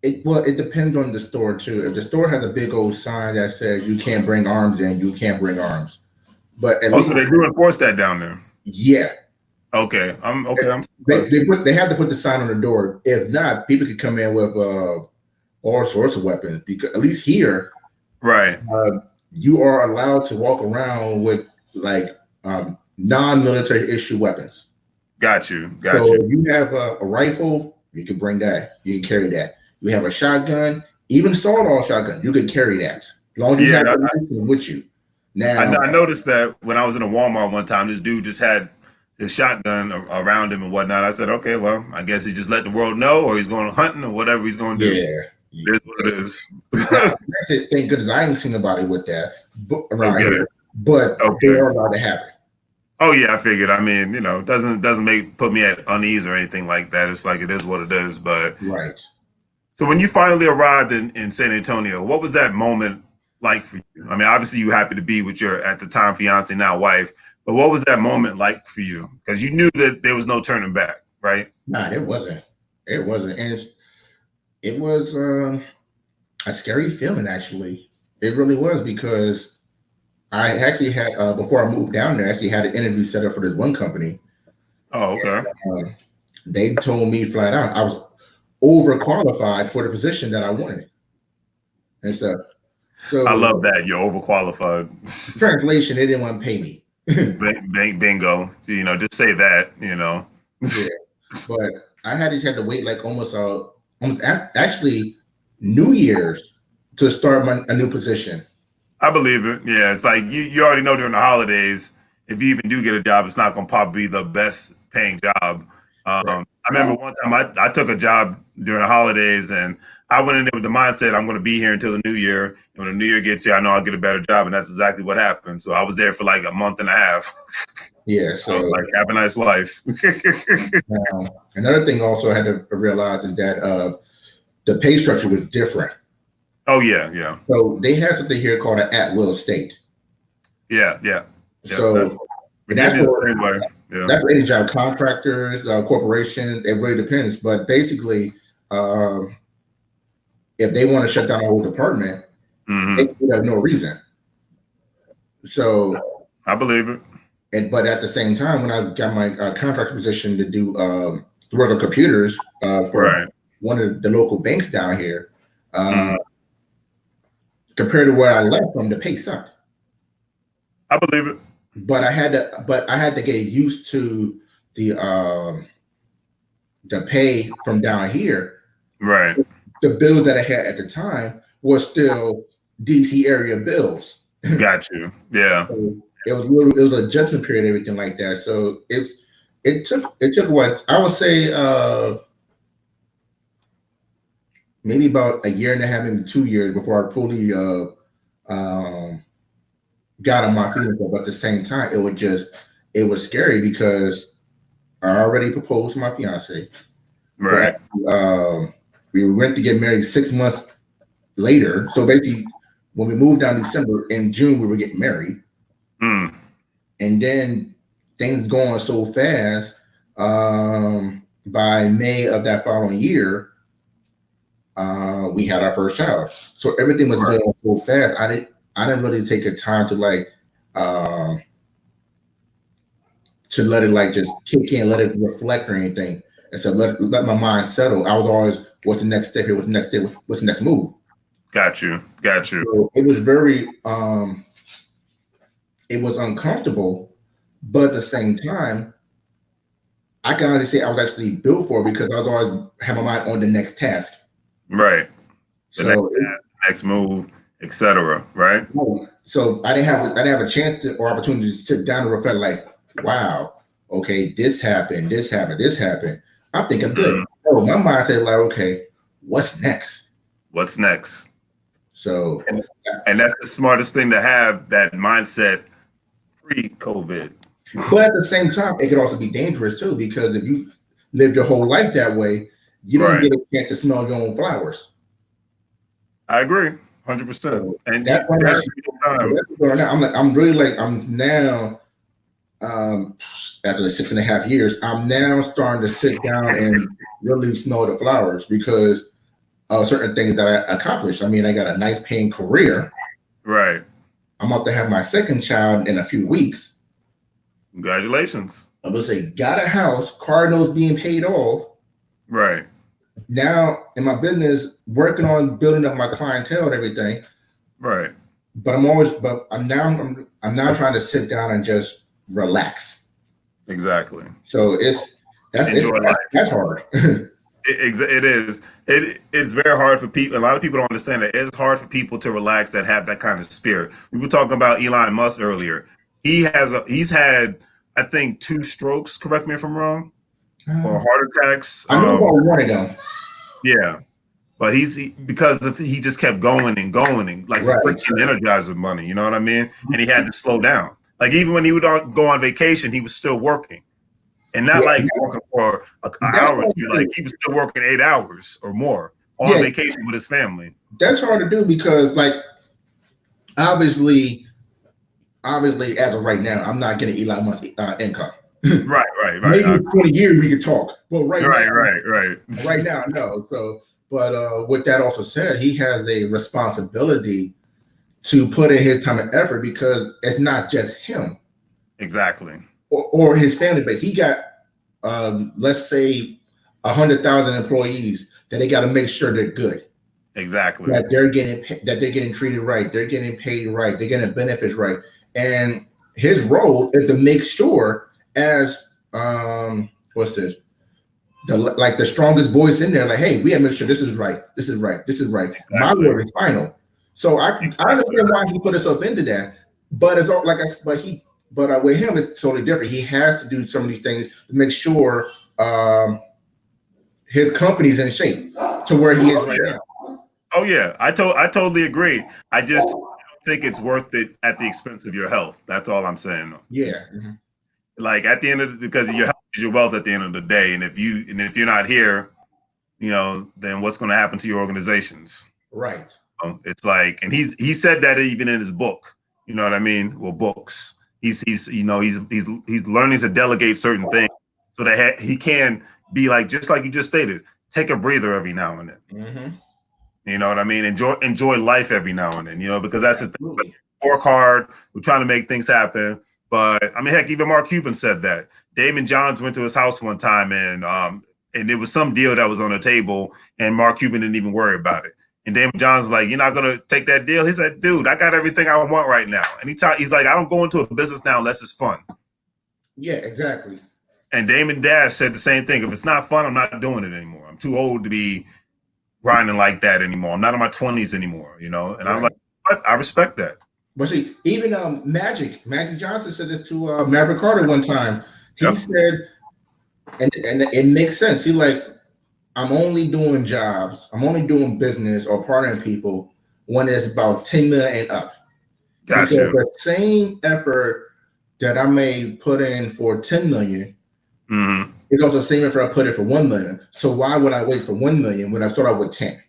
It depends on the store too. If the store has a big old sign that says you can't bring arms in, you can't bring arms. But at least so they do enforce that down there. Yeah. Okay. I'm they have to put the sign on the door. If not, people could come in with all sorts of weapons. Because at least here, right, you are allowed to walk around with like non-military issue weapons. Got you. So if you have a rifle, you can bring that. You can carry that. You have a shotgun, even sawed-off shotgun, you can carry that. As long as you have it with you. Now, I noticed that when I was in a Walmart one time, this dude just had his shotgun around him and whatnot. I said, okay, well, I guess he just let the world know, or he's going hunting or whatever he's going to do. Yeah. It is what it is. Thank goodness I ain't seen nobody with that around here, but they are allowed to have it. Oh yeah, I figured. I mean, doesn't put me at unease or anything like that. It's like it is what it is. But right. So when you finally arrived in San Antonio, what was that moment like for you? I mean, obviously you happy to be with your at the time fiance, now wife, but what was that moment like for you? Because you knew that there was no turning back, right? Nah, it wasn't. It wasn't, and it was a scary feeling. Actually, it really was because I actually had before I moved down there, I actually had an interview set up for this one company. Oh, okay. And, they told me flat out I was overqualified for the position that I wanted, and so I love that you're overqualified. Translation: they didn't want to pay me. Bingo. Just say that. Yeah, but I had to wait like almost actually New Year's to start a new position. I believe it. Yeah, it's like you already know during the holidays, if you even do get a job, it's not going to probably be the best paying job. Right. I remember one time I took a job during the holidays and I went in there with the mindset I'm going to be here until the new year. And when the new year gets here, I know I'll get a better job. And that's exactly what happened. So I was there for like a month and a half. Yeah. So like, have a nice life. Another thing also I had to realize is that the pay structure was different. Oh, yeah. Yeah. So they have something here called an at-will state. Yeah. Yeah. So that's for any job, contractors, corporations, it really depends. But basically, if they want to shut down a whole department, they have no reason. So I believe it. But at the same time, when I got my contract position to do work on computers for one of the local banks down here, compared to where I left from, the pay sucked. I believe it. But I had to get used to the pay from down here. Right. The bills that I had at the time were still DC area bills. Got you. Yeah. So it was an adjustment period, everything like that. So it took what I would say maybe about a year and a half, maybe 2 years before I fully got on my feet. But at the same time, it was scary because I already proposed to my fiance. Right. But, we went to get married 6 months later. So basically, when we moved down December, in June we were getting married. And then things going so fast. By May of that following year, we had our first child. So everything was going so fast. I didn't really take the time to let it like just kick in, let it reflect or anything. And so let my mind settle. I was always, what's the next step here? What's the next step? What's the next move? Got you. So it was very, it was uncomfortable, but at the same time, I can honestly say I was actually built for it because I was always had my mind on the next task. Right. The next move, etc. Right. So I didn't have a chance or opportunity to sit down and reflect like, wow, okay, this happened. I think I'm good. So my mind said like, okay, what's next? So, and that's the smartest thing to have, that mindset pre-COVID. but at the same time, it could also be dangerous too, because if you live your whole life that way, you don't get a chance to smell your own flowers. I agree, 100%. So and that's why I'm really like, I'm now, after the 6.5 years, I'm now starting to sit down and really smell the flowers because of certain things that I accomplished. I mean, I got a nice paying career. Right. I'm about to have my second child in a few weeks. Congratulations. I'm gonna say, got a house, car notes being paid off. Right. Now in my business, working on building up my clientele and everything. Right. But I'm now trying to sit down and just relax. Exactly. So that's hard. It is. It's very hard for people. A lot of people don't understand that it's hard for people to relax that have that kind of spirit. We were talking about Elon Musk earlier. He's had, I think, 2 strokes. Correct me if I'm wrong. Or heart attacks. I know about one of them. Yeah, but he just kept going and going, like the freaking Energizer money. You know what I mean? And he had to slow down. Like even when he would go on vacation, he was still working. And not like working for an hour or two. Like he was still working 8 hours or more on vacation with his family. That's hard to do because, like, obviously, as of right now, I'm not getting Elon Musk income. Right. Maybe in 20 years we could talk. Well, right now, no. So, but with that also said, he has a responsibility to put in his time and effort because it's not just him. Exactly. Or his family base. He got, let's say, 100,000 employees that they got to make sure they're good. Exactly. That they're getting treated right. They're getting paid right. They're getting benefits right. And his role is to make sure, as what's this? The strongest voice in there. Like, hey, we have to make sure this is right. This is right. This is right. Exactly. My word is final. So I understand why he put himself into that. But it's all like But with him, it's totally different. He has to do some of these things to make sure his company's in shape to where he is right now. Oh yeah, I totally agree. I just don't think it's worth it at the expense of your health. That's all I'm saying. Yeah. Like at the end of because your health is your wealth at the end of the day, and if you're not here, then what's going to happen to your organizations? Right. It's like, and he said that even in his book. You know what I mean? Well, books. He's learning to delegate certain things so that he can be like, just like you just stated, take a breather every now and then. Mm-hmm. You know what I mean? Enjoy life every now and then, because that's the thing. Like, work hard. We're trying to make things happen. But I mean, heck, even Mark Cuban said that. Damon Johns went to his house one time and there was some deal that was on the table and Mark Cuban didn't even worry about it. And Damon Johns was like, you're not going to take that deal? He said, dude, I got everything I want right now. And he's like, I don't go into a business now unless it's fun. Yeah, exactly. And Damon Dash said the same thing. If it's not fun, I'm not doing it anymore. I'm too old to be grinding like that anymore. I'm not in my 20s anymore, And I'm like, what? I respect that. But see, even Magic Johnson said this to Maverick Carter one time. He said, and it makes sense. He's like, I'm only doing jobs. I'm only doing business or partnering people when it's about 10 million and up. Gotcha. Because the same effort that I may put in for 10 million is also the same effort I put in for 1 million. So why would I wait for 1 million when I start out with 10?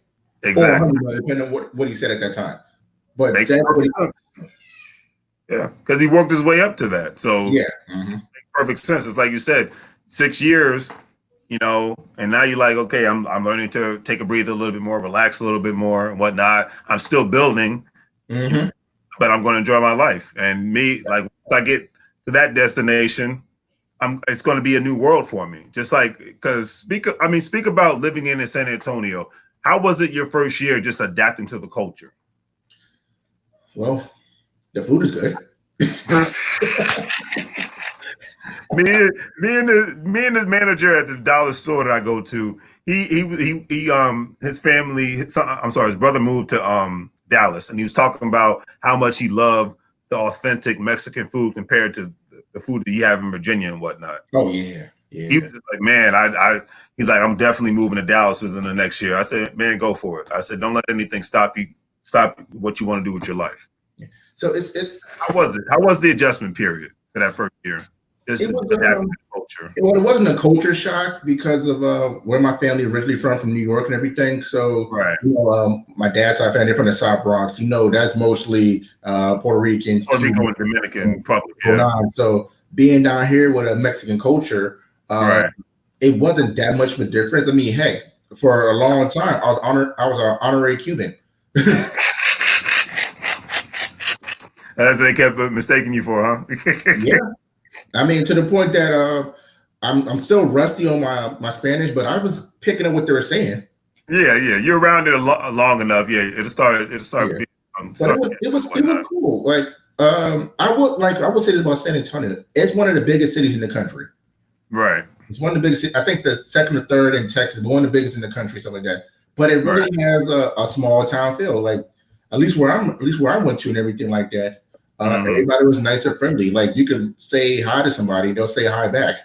Exactly. Or 100 million, depending on what he said at that time. But makes perfect sense. Yeah, because he worked his way up to that. So yeah, makes perfect sense. It's like you said, 6 years. And now you're like, okay, I'm learning to take a breather a little bit more, relax a little bit more and whatnot. I'm still building, but I'm going to enjoy my life. And me, like, once I get to that destination, it's going to be a new world for me. Just like, because speak about living in San Antonio. How was it your first year just adapting to the culture? Well, the food is good. me and the manager at the dollar store that I go to, his brother moved to Dallas, and he was talking about how much he loved the authentic Mexican food compared to the food that you have in Virginia and whatnot. Oh yeah. He was just like, man, he's like, I'm definitely moving to Dallas within the next year. I said, man, go for it. I said, don't let anything stop you stop what you want to do with your life. So how was it? How was the adjustment period for that first year? Just it was adapting to the culture. Well, it wasn't a culture shock because of where my family originally from New York and everything. So, right. My dad's side family from the South Bronx. That's mostly Puerto Ricans, Puerto Rico and Dominican Republic. So being down here with a Mexican culture, right. It wasn't that much of a difference. I mean, heck, for a long time, I was an honorary Cuban. That's what they kept mistaking you for, huh? Yeah. I mean, to the point that I'm still rusty on my Spanish, but I was picking up what they were saying. Yeah. You're around it long enough. Yeah, it'll start. Yeah. It was cool. Like I would say this about San Antonio. It's one of the biggest cities in the country. Right. It's one of the biggest. I think the second or third in Texas, but one of the biggest in the country, something like that. But it really has a small town feel. Like at least where I went to and everything like that. Everybody was nice and friendly. Like you could say hi to somebody, they'll say hi back.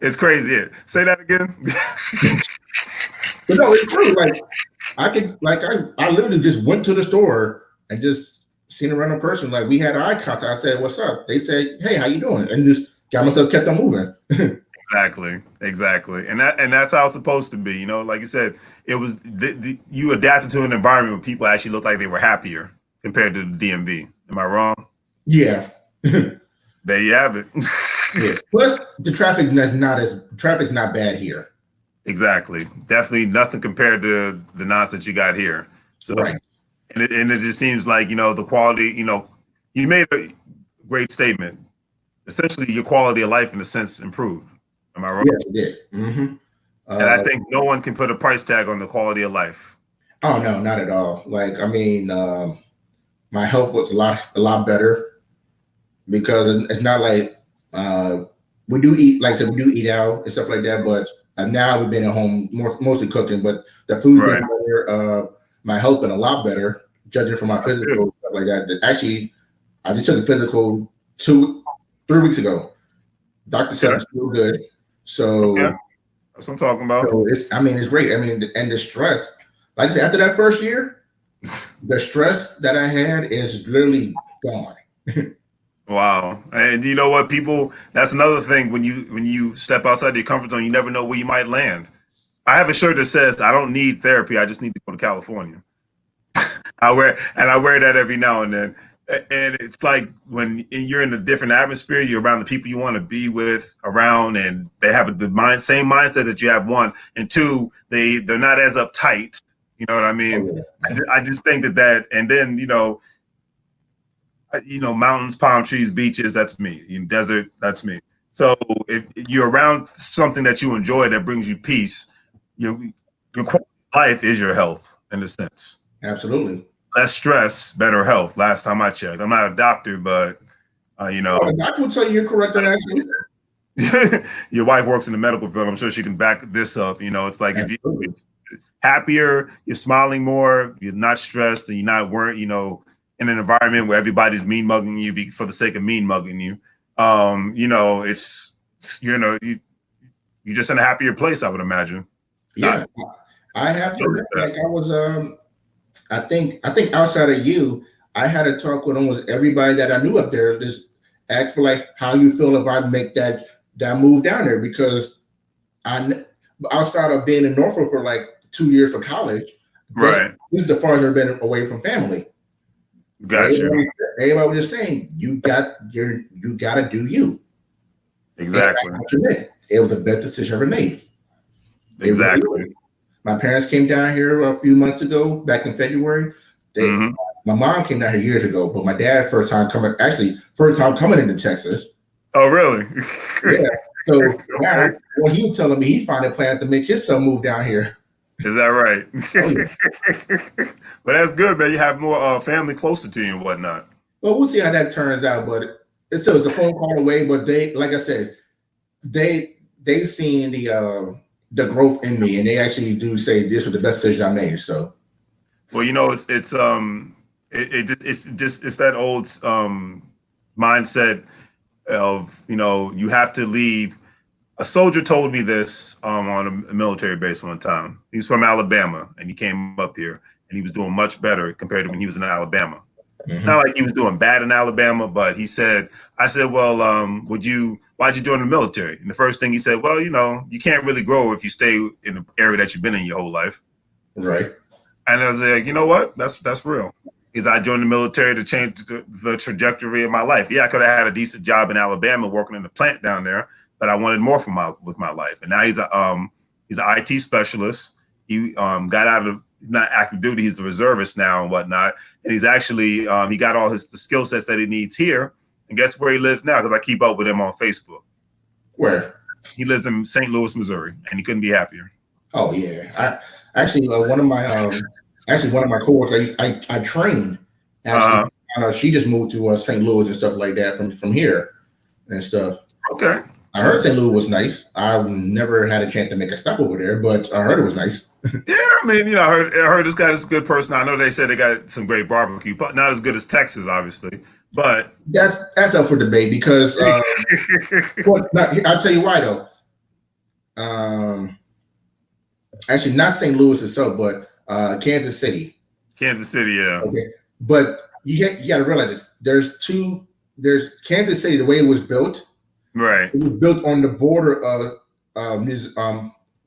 It's crazy. Yeah. Say that again. But no, it's true. I literally just went to the store and just seen a random person. Like we had eye contact. I said, "What's up?" They said, "Hey, how you doing?" And just got myself kept on moving. Exactly. And that's how it's supposed to be. You know, like you said, it was you adapted to an environment where people actually looked like they were happier compared to the DMV. Am I wrong? Yeah. There you have it. Yeah. Plus, the traffic's not bad here. Exactly. Definitely nothing compared to the nonsense you got here. So, right. And it just seems like, the quality, you made a great statement. Essentially, your quality of life, in a sense, improved. Am I wrong? Yes, it did. Mm-hmm. And I think no one can put a price tag on the quality of life. Oh, no, not at all. Like, I mean, my health was a lot better because it's not like we do eat, like I said, we do eat out and stuff like that. But now we've been at home mostly cooking, but the food's been better. My health been a lot better, judging from my physical stuff like that. Actually, I just took a physical 3 weeks ago. Doctor said I'm still good. So that's what I'm talking about. So it's great. I mean, and the stress, like I said, after that first year, the stress that I had is literally gone. Wow. And you know what, people, that's another thing. When you step outside your comfort zone, you never know where you might land. I have a shirt that says, "I don't need therapy. I just need to go to California." I wear that every now and then. And it's like when you're in a different atmosphere, you're around the people you want to be with around, and they have same mindset that you have, one, and two, they're not as uptight. You know what I mean? Oh, yeah. I just think that, and then, mountains, palm trees, beaches, that's me. Desert, that's me. So if you're around something that you enjoy that brings you peace, your quality of life is your health, in a sense. Absolutely. Less stress, better health. Last time I checked. I'm not a doctor, but the doctor will tell you you're correct on that. Your wife works in the medical field. I'm sure she can back this up. It's like if you're happier, you're smiling more, you're not stressed, and you're not worried, in an environment where everybody's mean mugging you for the sake of mean mugging you. It's you're just in a happier place, I would imagine. Yeah, I have to. Like I was I think outside of you, I had a talk with almost everybody that I knew up there. Just ask for like how you feel if I make that move down there, because outside of being in Norfolk for like 2 years for college, right? This is the farthest I've been away from family. Gotcha. Everybody was just saying you got to do you. Exactly. It was the best decision I ever made. Exactly. My parents came down here a few months ago, back in February. My mom came down here years ago, but my dad first time coming into Texas. Oh, really? Yeah. So now, when he was telling me he's finally planning to make his son move down here. Is that right? Oh, yeah. But that's good, man. You have more family closer to you and whatnot. Well, we'll see how that turns out, but it's a phone call away. But they, like I said, they seen the growth in me, and they actually do say this was the best decision I made. So, well, it's that old mindset of you have to leave. A soldier told me this on a military base one time. He's from Alabama, and he came up here, and he was doing much better compared to when he was in Alabama. Mm-hmm. Not like he was doing bad in Alabama, but he said, I said, well, why'd you join the military? And the first thing he said, well, you can't really grow if you stay in the area that you've been in your whole life. Right. And I was like, you know what? That's real. Because I joined the military to change the trajectory of my life. Yeah, I could have had a decent job in Alabama working in the plant down there, but I wanted more with my life. And now he's an IT specialist. He got out of not active duty. He's the reservist now and whatnot. And he's actually he got all the skill sets that he needs here. And guess where he lives now? Because I keep up with him on Facebook. Where? He lives in St. Louis, Missouri, and he couldn't be happier. Oh yeah, I actually one of my coworkers I trained. Actually, she just moved to St. Louis and stuff like that from here and stuff. Okay. I heard St. Louis was nice. I've never had a chance to make a stop over there, but I heard it was nice. Yeah, I mean, I heard this guy is a good person. I know they said they got some great barbecue, but not as good as Texas, obviously. But that's up for debate because I'll tell you why though. Actually, not St. Louis itself, but Kansas City. Kansas City, yeah. Okay, but you got to realize this. There's Kansas City. The way it was built, right? It was built on the border of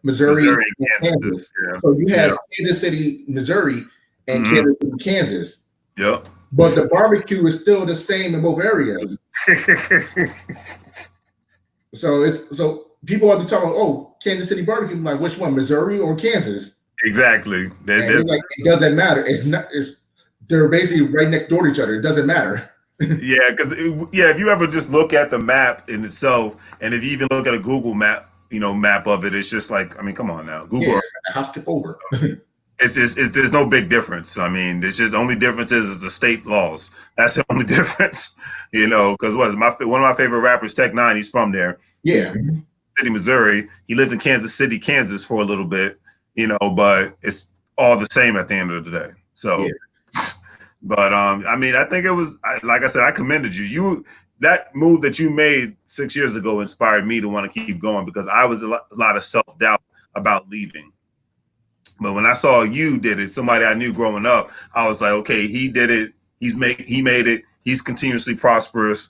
Missouri and Kansas. Yeah. So you have Kansas City, Missouri, and Kansas City, Kansas. Yep. But the barbecue is still the same in both areas. So people are talking, oh, Kansas City barbecue. I'm like, which one, Missouri or Kansas? Exactly. Like, it doesn't matter. They're basically right next door to each other. It doesn't matter. Yeah, because if you ever just look at the map in itself, and if you even look at a Google map, map of it, it's just like, I mean, come on now, Google. Yeah, hop skip over. There's no big difference. I mean, there's just the only difference is the state laws. That's the only difference, because one of my favorite rappers, Tech Nine, he's from there. Yeah. City, Missouri. He lived in Kansas City, Kansas for a little bit, but it's all the same at the end of the day. So, but I mean, I think it was, like I said, I commended you. That move that you made 6 years ago inspired me to want to keep going because I was a lot of self-doubt about leaving. But when I saw you did it, somebody I knew growing up, I was like, okay, he did it. He made it. He's continuously prosperous.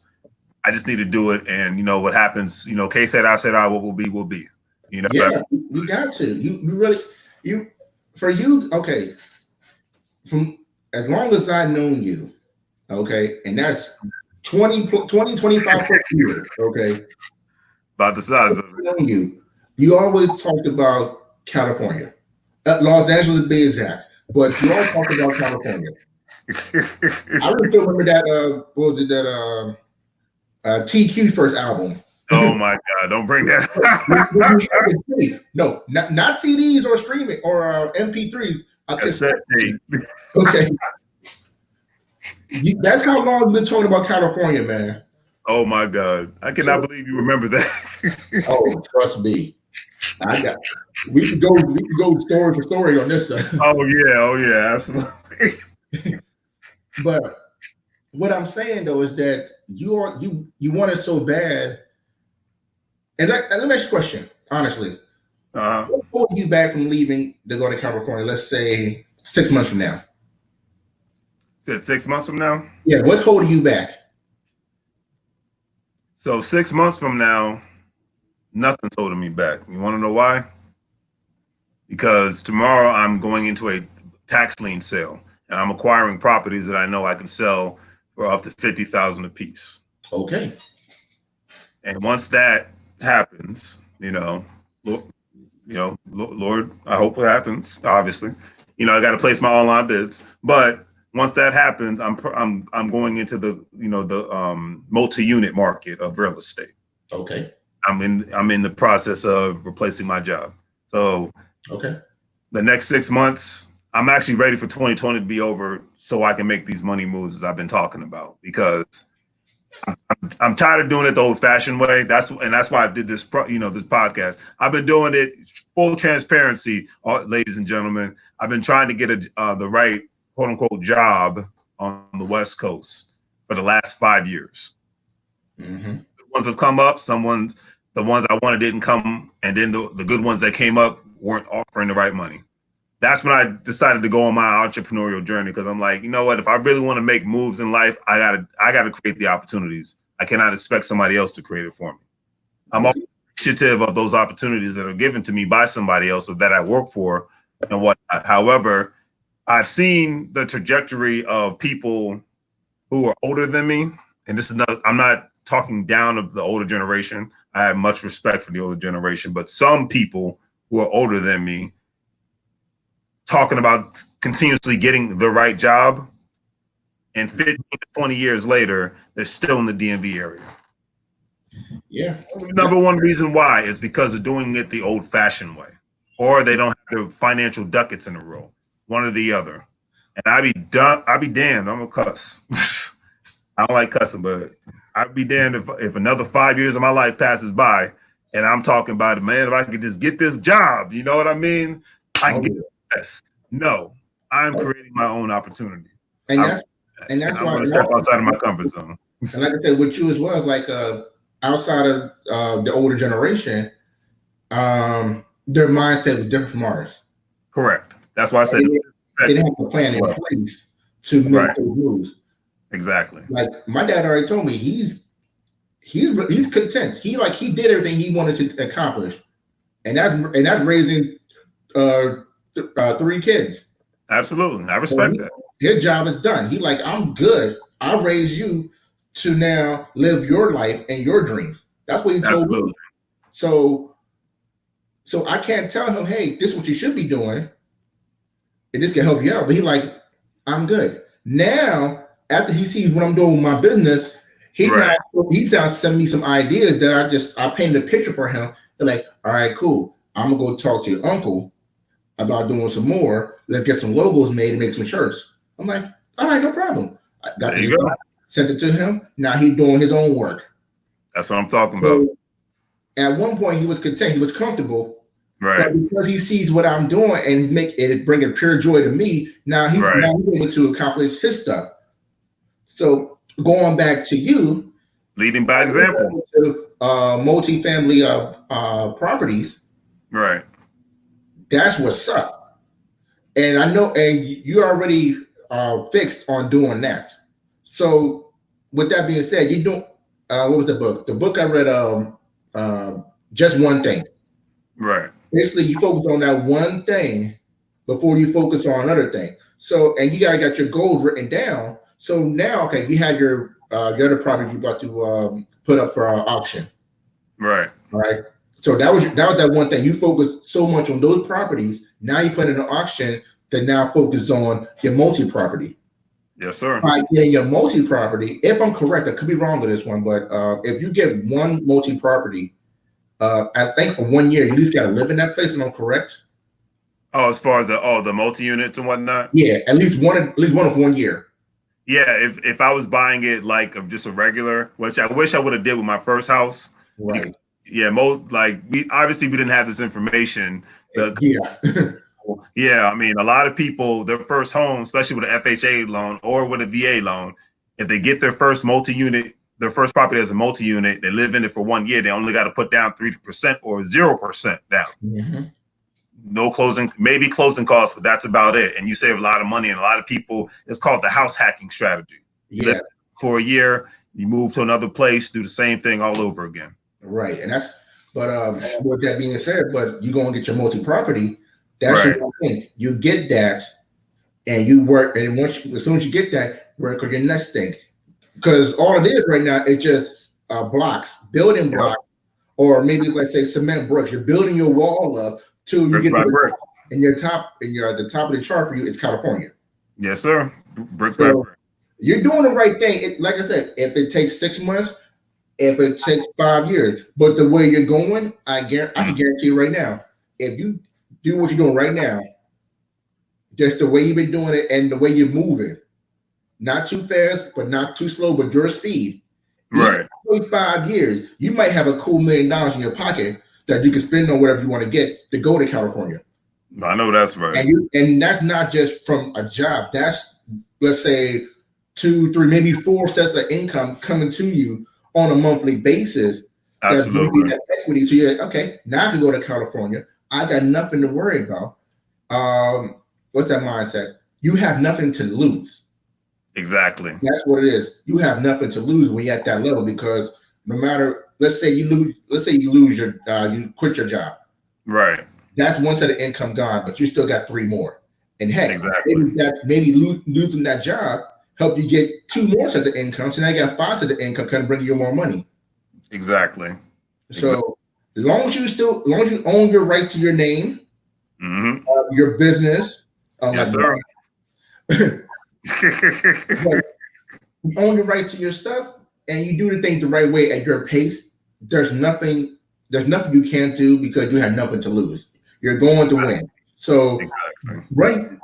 I just need to do it. And what happens, Kay said, I said, what will be, will be. Yeah, you got to. You really, okay. From as long as I've known you, okay, and that's 20, 25 years, okay. About the size of it. You always talked about California. Los Angeles to be exact, but you always talked about California. I really still remember that, what was it, that TQ's first album. Oh my God, don't bring that up. No, not CDs or streaming or MP3s. Cassette tape. Okay. That's how long we've been talking about California, man. Oh my God. I cannot believe you remember that. Oh, trust me. We could go story for story on this one. Oh yeah, absolutely. But what I'm saying though is that you want it so bad. And let me ask you a question, honestly. What's holding you back from leaving to go to California? Let's say 6 months from now. Said 6 months from now? Yeah, what's holding you back? So 6 months from now, nothing's holding me back. You want to know why? Because tomorrow I'm going into a tax lien sale, and I'm acquiring properties that I know I can sell for up to $50,000 a piece. Okay. And once that happens, Lord, I hope it happens. Obviously, I got to place my online bids. But once that happens, I'm going into the multi-unit market of real estate. Okay. I'm in the process of replacing my job. So okay, the next 6 months, I'm actually ready for 2020 to be over so I can make these money moves as I've been talking about, because I'm tired of doing it the old-fashioned way. That's why I did this, this podcast. I've been doing it full transparency, ladies and gentlemen. I've been trying to get the right quote unquote job on the West Coast for the last 5 years. Mm-hmm. The ones have come up. The ones I wanted didn't come, and then the good ones that came up weren't offering the right money. that's when I decided to go on my entrepreneurial journey, because I'm like, you know what? If I really want to make moves in life, I gotta create the opportunities. I cannot expect somebody else to create it for me. I'm appreciative of those opportunities that are given to me by somebody else or that I work for and whatnot. However, I've seen the trajectory of people who are older than me, and this is not, I'm not talking down of the older generation. I have much respect for the older generation, but some people who are older than me talking about continuously getting the right job, and 15 to 20 years later, they're still in the DMV area. Yeah. Number one reason why is because of doing it the old fashioned way, or they don't have the financial ducats in a row, one or the other. And I'd be damned. I'm gonna cuss. I don't like cussing, but I'd be damned if another 5 years of my life passes by and I'm talking about it, man, if I could just get this job, you know what I mean? I can get this. No, I'm creating my own opportunity. And that's I'm going to step outside of my comfort zone. And like I said, with you as well, like outside of the older generation, their mindset was different from ours. Correct. That's why I said they didn't have a plan in place to make those moves. Exactly. Like my dad already told me, he's content. He did everything he wanted to accomplish, and that's raising 3 kids. Absolutely, I respect that. His job is done. He like, I'm good. I raised you to now live your life and your dreams. That's what he told me. So I can't tell him, hey, this is what you should be doing, and this can help you out. But he like, I'm good. Now, after he sees what I'm doing with my business, he's now sending me some ideas that I painted a picture for him. They're like, all right, cool. I'm gonna go talk to your uncle about doing some more. Let's get some logos made and make some shirts. I'm like, all right, no problem. I got sent it to him. Now he's doing his own work. That's what I'm talking about. At one point, he was content. He was comfortable. Right. But because he sees what I'm doing and it's bringing pure joy to me, now he's able to accomplish his stuff. So going back to you, leading by example, to multi-family properties, right? That's what's up. And I know, and you're already fixed on doing that. So with that being said, you don't. What was the book? The book I read, Just One Thing. Right. Basically, you focus on that one thing before you focus on another thing. So, and you got your goals written down. So now, okay, you have your other product you're about to put up for auction. Right. All right. So that was that one thing. You focus so much on those properties. Now you put in an auction to now focus on your multi-property. Yes, sir. By getting your multi-property, if I'm correct, I could be wrong with this one, but if you get one multi-property, I think for 1 year, you just got to live in that place. Am I correct? Oh, as far as the multi-units and whatnot. Yeah, at least one of 1 year. Yeah, if I was buying it like of just a regular, which I wish I would have did with my first house. Right. Yeah, we didn't have this information. Yeah, I mean, a lot of people, their first home, especially with an FHA loan or with a VA loan, if they get their first multi-unit, their first property as a multi-unit, they live in it for 1 year, they only got to put down 3% or 0% down. Mm-hmm. No closing, maybe closing costs, but that's about it. And you save a lot of money. And a lot of people, it's called the house hacking strategy. You live for a year, you move to another place, do the same thing all over again. Right. And with that being said, but you go and get your multi-property, that's your one thing. You get that and you work. And as soon as you get that, work on your next thing. Because all it is right now, it's just blocks, building blocks, or maybe let's say cement bricks. You're building your wall up till you get the top of the chart for you is California. Yes, sir. Brick by brick. You're doing the right thing. Like I said, if it takes 6 months, if it takes 5 years, but the way you're going, I can guarantee you right now, if you do what you're doing right now, just the way you've been doing it and the way you're moving, not too fast, but not too slow, but your speed. Right. In 5 years, you might have a cool $1 million in your pocket that you can spend on whatever you want to get to go to California. I know that's right. And that's not just from a job. That's, let's say, 2, 3, maybe 4 sets of income coming to you on a monthly basis. Absolutely. That equity. So you're like, okay, now I can go to California. I got nothing to worry about. What's that mindset? You have nothing to lose. Exactly. That's what it is. You have nothing to lose when you're at that level, because no matter, let's say you lose your, you quit your job. Right. That's one set of income gone, but you still got 3 more. And heck, exactly. maybe losing that job help you get 2 more sets of income. So now you got 5 sets of income, kind of bring you more money. Exactly. So as long as you own your rights to your name, your business, yes, sir. You own your right to your stuff, and you do the things the right way at your pace. There's nothing you can't do, because you have nothing to lose. You're going to win. So run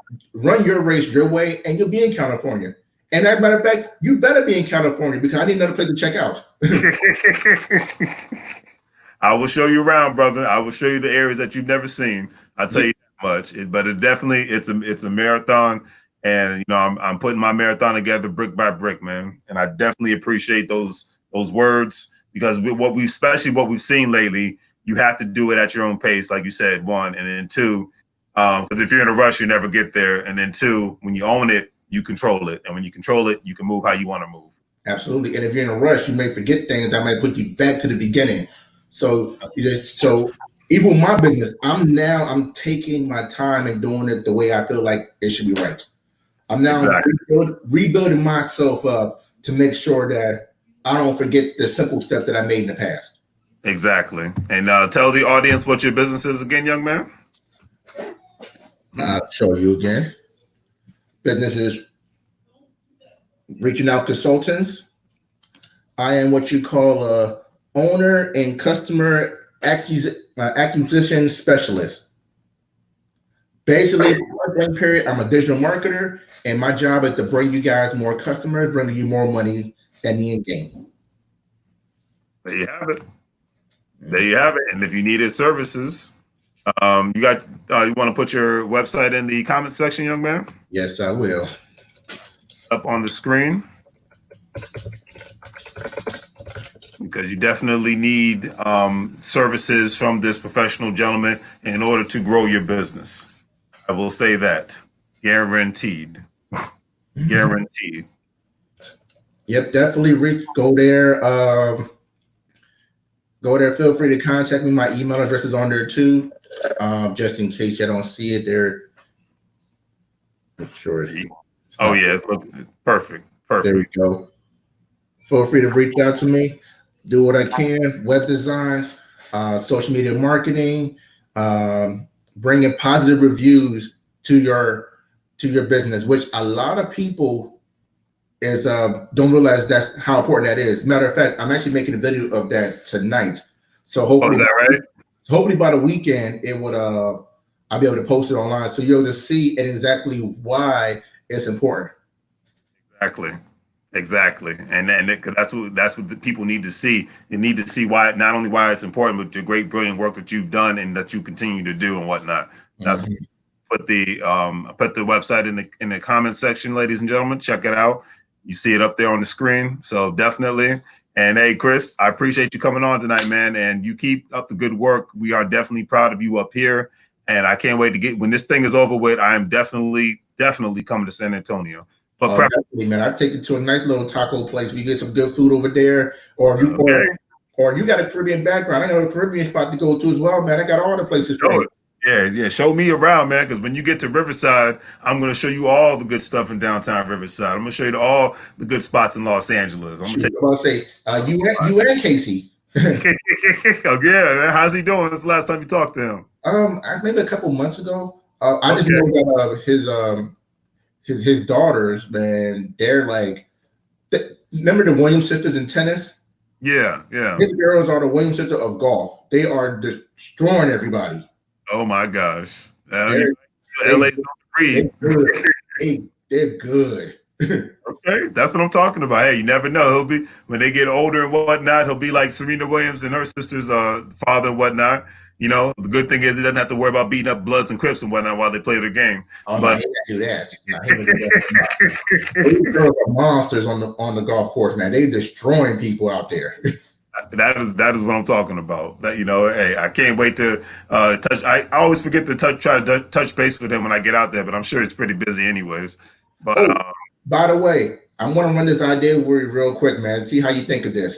your race your way, and you'll be in California. And as a matter of fact, you better be in California, because I need another place to check out. I will show you around, brother. I will show you the areas that you've never seen. I'll tell you that much. But it's a marathon, and I'm putting my marathon together brick by brick, man. And I definitely appreciate those words, because what we've seen lately, you have to do it at your own pace, like you said, 1, and then 2, because if you're in a rush, you never get there, and then 2, when you own it, you control it, and when you control it, you can move how you want to move. Absolutely. And if you're in a rush, you may forget things that might put you back to the beginning. So even with my business, I'm taking my time and doing it the way I feel like it should be right. I'm now rebuilding myself up to make sure that I don't forget the simple steps that I made in the past. Exactly. And tell the audience what your business is again, young man. I'll show you again. Business is Reaching Out Consultants. I am what you call a owner and customer acquisition specialist. Basically, period, I'm a digital marketer, and my job is to bring you guys more customers, bring you more money than the end game. There you have it. There you have it. And if you needed services, you want to put your website in the comment section, young man? Yes, I will. Up on the screen. Because you definitely need services from this professional gentleman in order to grow your business. I will say that. Guaranteed. Guaranteed. Yep, definitely go there. Go there. Feel free to contact me. My email address is on there too. Just in case you don't see it there. Make sure it's yeah, perfect. There we go. Feel free to reach out to me. Do what I can. Web design, social media marketing, bringing positive reviews to your business, which a lot of people don't realize that's how important that is. Matter of fact, I'm actually making a video of that tonight. So hopefully, hopefully by the weekend, it would I'll be able to post it online, so you'll just see exactly why it's important. Exactly. And that's what the people need to see. They need to see why, not only why it's important, but the great, brilliant work that you've done and that you continue to do and whatnot. That's put the website in the comment section, ladies and gentlemen. Check it out. You see it up there on the screen. So definitely. And hey, Chris, I appreciate you coming on tonight, man. And you keep up the good work. We are definitely proud of you up here. And I can't wait to when this thing is over with. I am definitely coming to San Antonio. But definitely, man. I take you to a nice little taco place. We get some good food over there, or you got a Caribbean background. I got a Caribbean spot to go to as well, man. I got all the places for you. Yeah. Show me around, man. Because when you get to Riverside, I'm going to show you all the good stuff in downtown Riverside. I'm going to show you all the good spots in Los Angeles. I'm going to say you and Casey. Oh yeah, man. How's he doing? This is the last time you talked to him. Maybe a couple months ago. I just know that his daughters, man, they're like, remember the Williams sisters in tennis? Yeah. His girls are the Williams sisters of golf. They are destroying everybody. Oh my gosh. They're good. Okay, that's what I'm talking about. Hey, you never know. When they get older and whatnot, he'll be like Serena Williams and her sister's father and whatnot. You know, the good thing is he doesn't have to worry about beating up Bloods and Crips and whatnot while they play their game. Oh, but do that. These girls are monsters on the golf course, man. They destroying people out there. That is what I'm talking about. That, hey, I can't wait to touch. I always forget to try to touch base with him when I get out there, but I'm sure it's pretty busy anyways. But Oh, by the way, I'm gonna run this idea with you real quick, man. See how you think of this.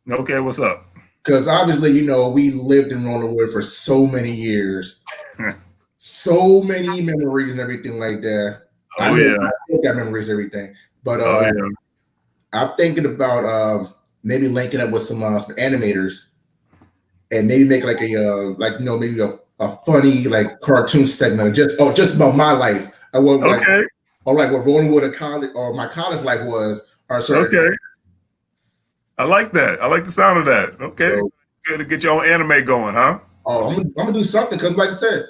okay, what's up? Because obviously, we lived in Rollingwood for so many years, so many memories and everything like that. I Oh know yeah, I still got memories and everything, but oh yeah. I'm thinking about maybe linking up with some animators and maybe make like maybe a funny like cartoon segment just about my life. I was like, Okay, or like what Rollingwood college or my college life was, or certain. okay. I like that. I like the sound of that. Okay, So, good to get your own anime going, huh? I'm gonna do something because, like I said,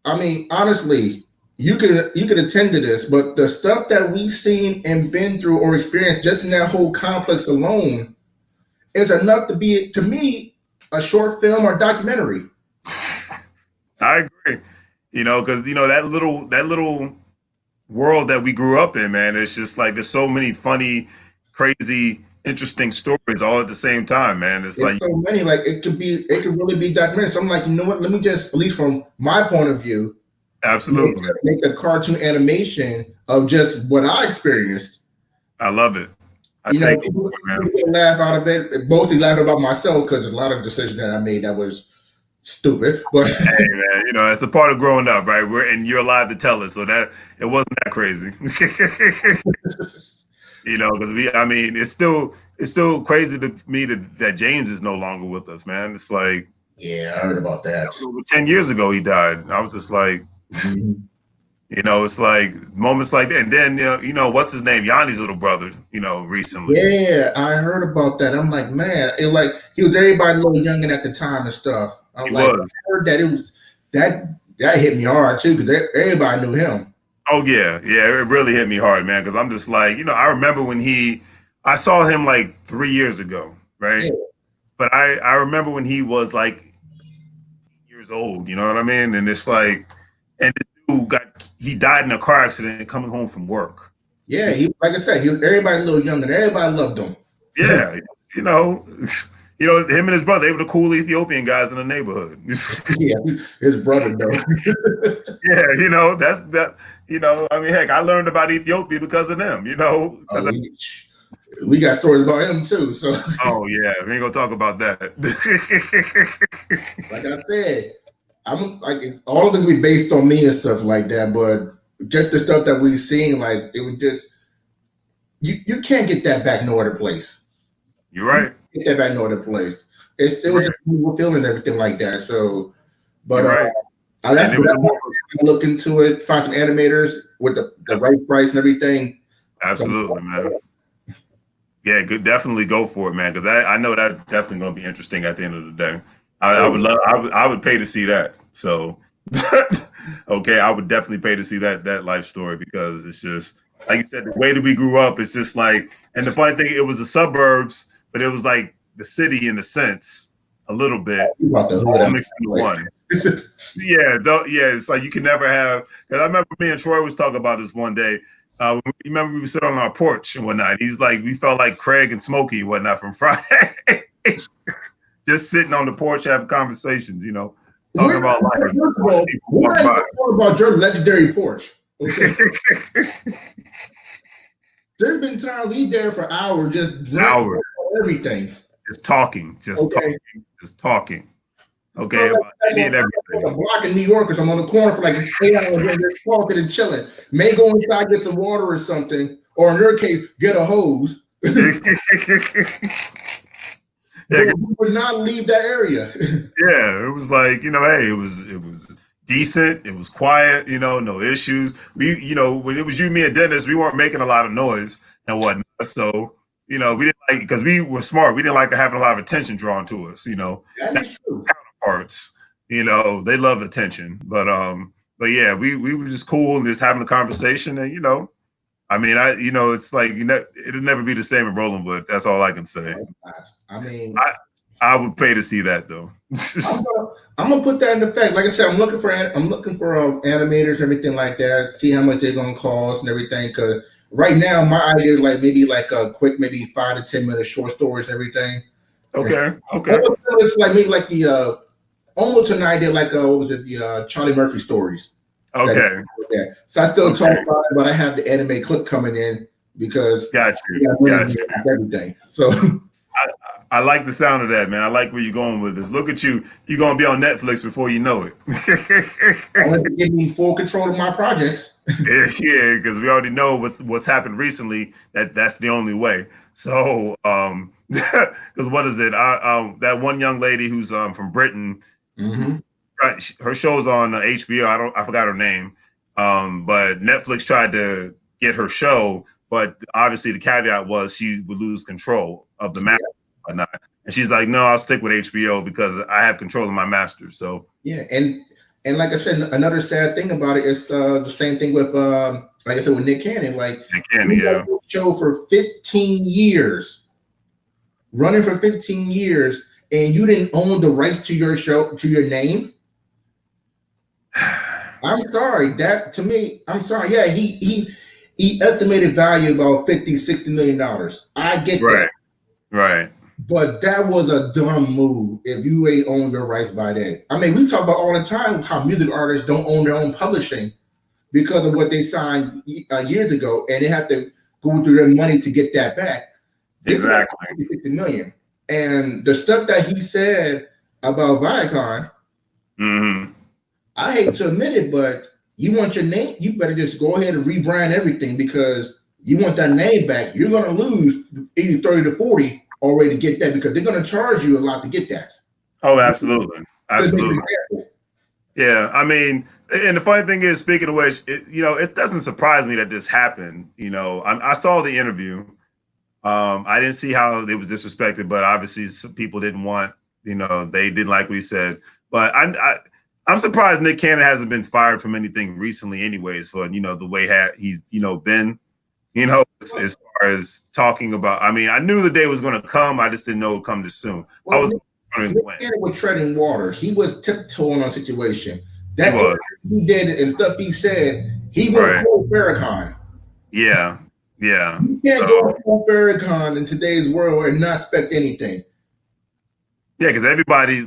I mean, honestly, you could attend to this, but the stuff that we've seen and been through or experienced just in that whole complex alone is enough to be, to me, a short film or documentary. I agree. Because that little world that we grew up in, man, it's just like there's so many funny, crazy, interesting stories all at the same time, man. It's It's like so many, like it could really be documentary. So I'm like, you know what? Let me just, at least from my point of view, absolutely, make a cartoon animation of just what I experienced. I love it. I You know, take it, people man. get a laugh out of it. Mostly laughing about myself because a lot of decisions that I made that was stupid. But Hey, man, it's a part of growing up, right? And you're alive to tell it, so that it wasn't that crazy. Because I mean, it's still crazy to me that James is no longer with us, man. It's like yeah, I heard about that. over 10 years ago he died. I was just like, Mhm. it's like moments like that. And then what's his name, Yanni's little brother, recently. Yeah, I heard about that. I'm like, man, it like he was everybody a little youngin at the time and stuff. I'm He like, was. I heard that it was that hit me hard too because everybody knew him. Oh yeah, yeah. It really hit me hard, man. Because I'm just like, I remember when I saw him like 3 years ago, right? Yeah, But I remember when he was like years old. You know what I mean? And it's like, and this dude he died in a car accident coming home from work. yeah. He, like I said, he was everybody a little young and everybody loved him. Yeah, you know, him and his brother, they were the cool Ethiopian guys in the neighborhood. Yeah, his brother though. Yeah, that's that. I mean, heck, I learned about Ethiopia because of them. Oh, we got stories about him too. So, Oh yeah, we ain't gonna talk about that. like I said, I'm like all of it be based on me and stuff like that. But just the stuff that we've seen, like it was just you can't get that back no other place. You're right. Get that back no other place. It's still just people feeling everything like that. So, but You're right. that's look into it. Find some animators with the right price and everything. Absolutely, man. Yeah, definitely go for it, man. Because I know that's definitely going to be interesting at the end of the day. I would pay to see that. So, okay, I would definitely pay to see that life story because it's just like you said, the way that we grew up. It's just like, and the funny thing, it was the suburbs, but it was like the city in a sense, a little bit, all mixed into one. Yeah, it's like you can never have. Because I remember me and Troy was talking about this one day. You remember we would sit on our porch and whatnot. He's like, we felt like Craig and Smokey and whatnot from Friday, just sitting on the porch having conversations. Talking about life. We're not talking about your legendary porch. Okay. There's been times he's there for hours, just drinking everything, just talking. Okay, about any and everything. A block in New York or something on the corner for like 8 hours, and just talking and chilling. May go inside, get some water or something, or in your case, get a hose. Yeah, we would not leave that area. Yeah, it was like, hey, it was decent, it was quiet, no issues. We, when it was you, me, and Dennis, we weren't making a lot of noise and whatnot. So, we didn't like, because we were smart, we didn't like having a lot of attention drawn to us, That is true. Counterparts, they love attention. But yeah, we were just cool and just having a conversation and I mean, it's like it'll never be the same in Rollingwood. That's all I can say. I mean, I would pay to see that though. I'm gonna put that in effect. Like I said, I'm looking for animators, everything like that. See how much they're gonna cost and everything. Because right now, my idea is like maybe like a quick, maybe 5 to 10 minute short stories, and everything. Okay. It's like maybe like the almost an idea like what was it, the Charlie Murphy stories. Okay. So I still talk about it, but I have the anime clip coming in because Got everything. So I like the sound of that, man. I like where you're going with this. Look at you. You're gonna be on Netflix before you know it. I want to give me full control of my projects. Yeah, because we already know what's happened recently. That's the only way. So, because what is it? That one young lady who's from Britain, Mm-hmm. her show's on HBO. I forgot her name. But Netflix tried to get her show, but obviously the caveat was she would lose control of the master and whatnot. And she's like, no, I'll stick with HBO because I have control of my master. So yeah, and like I said, another sad thing about it is the same thing with like I said with Nick Cannon. Like Nick Cannon, yeah, show for 15 years, running for 15 years, and you didn't own the rights to your show, to your name. I'm sorry. That to me, I'm sorry. Yeah, he estimated value about $50-60 million. I get that. Right. But that was a dumb move if you ain't own your rights by then. I mean, we talk about all the time how music artists don't own their own publishing because of what they signed years ago, and they have to go through their money to get that back. Exactly. 50 million. And the stuff that he said about Viacom, I hate to admit it, but you want your name, you better just go ahead and rebrand everything because you want that name back. You're going to lose either 30 to 40 already to get that because they're going to charge you a lot to get that. Oh, absolutely. Yeah, I mean, and the funny thing is, speaking of which, it doesn't surprise me that this happened. I saw the interview. I didn't see how it was disrespected, but obviously some people didn't want, they didn't like what he said. But I'm surprised Nick Cannon hasn't been fired from anything recently, anyways. For the way he's been, as far as talking about. I mean, I knew the day was going to come. I just didn't know it would come this soon. Well, I was wondering when. Nick Cannon was treading water. He was tiptoeing on a situation. That he did and stuff he said. He went full Farrakhan. Yeah. You can't go full Farrakhan in today's world and not expect anything. Yeah, because everybody's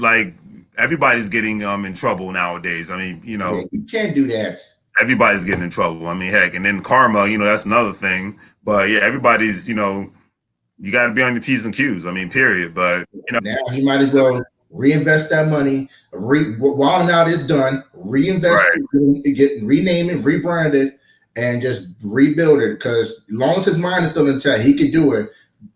getting in trouble nowadays. I mean, you can't do that. Everybody's getting in trouble. I mean, heck, and then karma, that's another thing. But yeah, everybody's, you got to be on your P's and Q's. I mean, period. But now he might as well reinvest that money. While now it's done, reinvest it, rename it, rebrand it, and just rebuild it. Because as long as his mind is still intact, he could do it.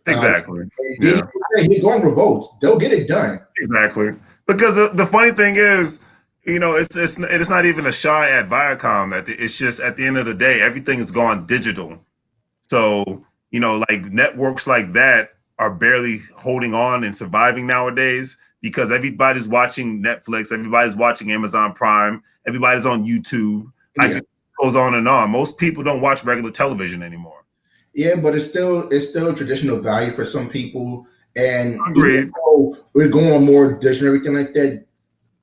Exactly. He's going to revolt. They'll get it done. Exactly. Because the funny thing is, it's not even a shot at Viacom. It's just at the end of the day, everything has gone digital. So, like networks like that are barely holding on and surviving nowadays because everybody's watching Netflix, everybody's watching Amazon Prime, everybody's on YouTube. It goes on and on. Most people don't watch regular television anymore. Yeah, but it's still traditional value for some people. And even though we're going more digital and everything like that,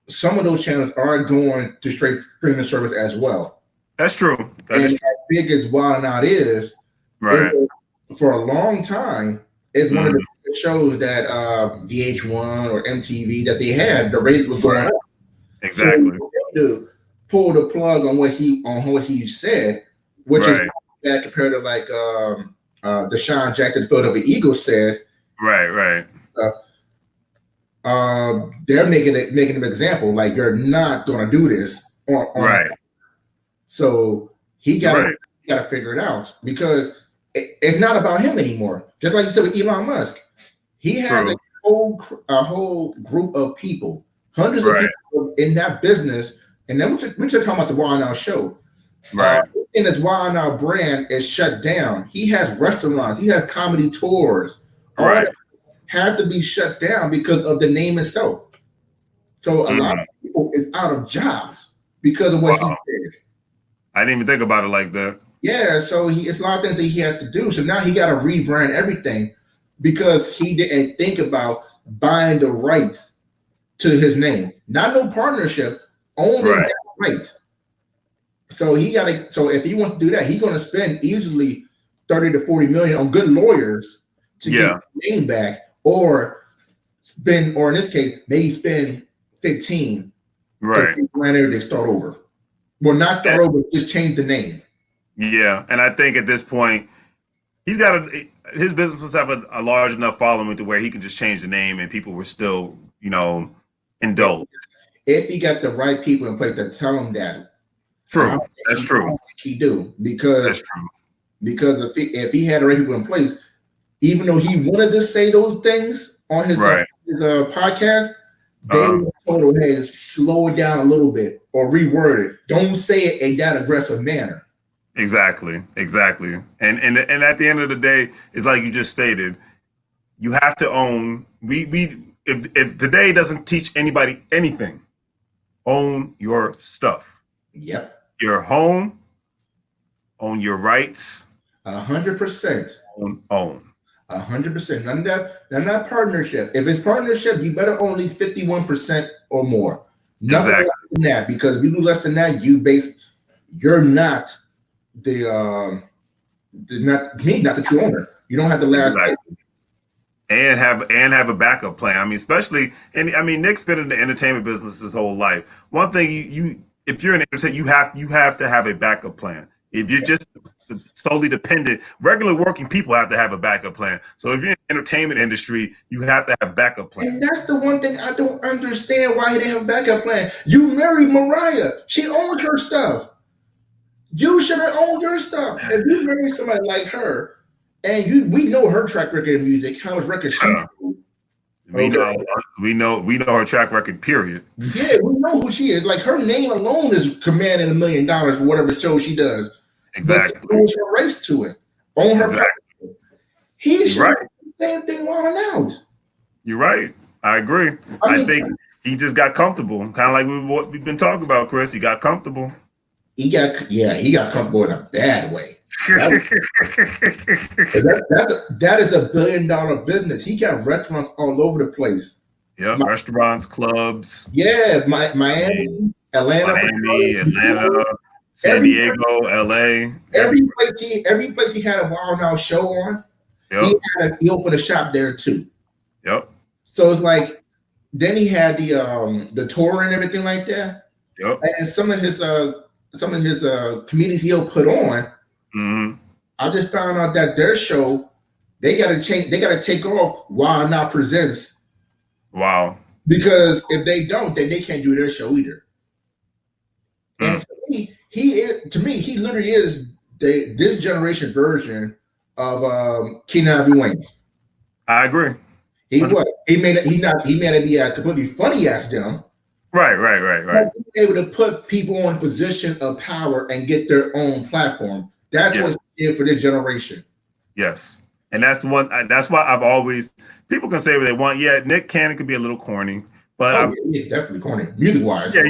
some of those channels are going to straight streaming service as well. That's true. As big as Wild 'N Out is, for a long time, it's one of the shows that VH1 or MTV that they had, the ratings was going up. Exactly. So to pull the plug on what he said, which is bad compared to like Deshaun Jackson, the Philadelphia Eagles said. Right. They're making an example like you're not going to do this on So he got to figure it out because it's not about him anymore. Just like you said with Elon Musk, he has a whole group of people, hundreds of people in that business, and then we're just talking about the Wild 'N Out show. And this Wild 'N Out brand is shut down. He has restaurants, he has comedy tours, all that had to be shut down because of the name itself. So a lot of people is out of jobs because of what he did. I didn't even think about it like that. Yeah, so it's a lot of things that he had to do. So now he got to rebrand everything because he didn't think about buying the rights to his name. Not no partnership, only that right. So if he wants to do that, he's going to spend easily 30 to 40 million on good lawyers to get his name back, or spend, or in this case, maybe spend 15. Right. They start over. Well, not start over, just change the name. Yeah, and I think at this point, his businesses have a large enough following to where he can just change the name and people were still, indulge. If he got the right people in place to tell him that. True. That's true. He do, because that's true. Because if he had the right people in place, even though he wanted to say those things on his podcast, they told him, hey, slow it down a little bit or reword it. Don't say it in that aggressive manner. Exactly. And at the end of the day, it's like you just stated, you have to own. If today doesn't teach anybody anything, own your stuff. Yep. Your home, own your rights. 100%. Own. 100%. None of that partnership. If it's partnership, you better own at least 51% or more. Nothing less than that, because if you do less than that, you're not not the true owner. You don't have the last name. And have a backup plan. I mean, especially, and I mean, Nick's been in the entertainment business his whole life. One thing if you're an entertainer, you have to have a backup plan. If you're just solely dependent, regular working people have to have a backup plan. So if you're in the entertainment industry, you have to have backup plan. And that's the one thing I don't understand, why they have a backup plan. You married Mariah. She owned her stuff. You should have owned your stuff. If you marry somebody like her, and we know her track record in music, how much records she we know her track record, period. Yeah, we know who she is. Like, her name alone is commanding $1 million for whatever show she does. Exactly. But owns her race to it. Own her platform. He should right. do the same thing while announced. You're right. I agree. I think he just got comfortable. Kind of like what we've been talking about, Chris. He got comfortable. He got comfortable in a bad way. That is $1 billion business. He got restaurants all over the place. Yeah, restaurants, clubs. Yeah, Miami, Atlanta, San Diego, LA. Every place he had a Wild Now show on, he opened a shop there too. Yep. So it's like, then he had the tour and everything like that. Yep. And some of his comedians he'll put on. Mm-hmm. I just found out that their show, they gotta take off Wild Now Presents. Wow. Because if they don't, then they can't do their show either. And to me, he literally is this generation version of Keenan Ivory Wayans. I agree. He may not be as completely funny as them. Right. He's able to put people in a position of power and get their own platform. That's what's here for this generation. Yes. And that's why I've always, people can say what they want. Yeah, Nick Cannon could be a little corny, but he's definitely corny, music wise. Yeah.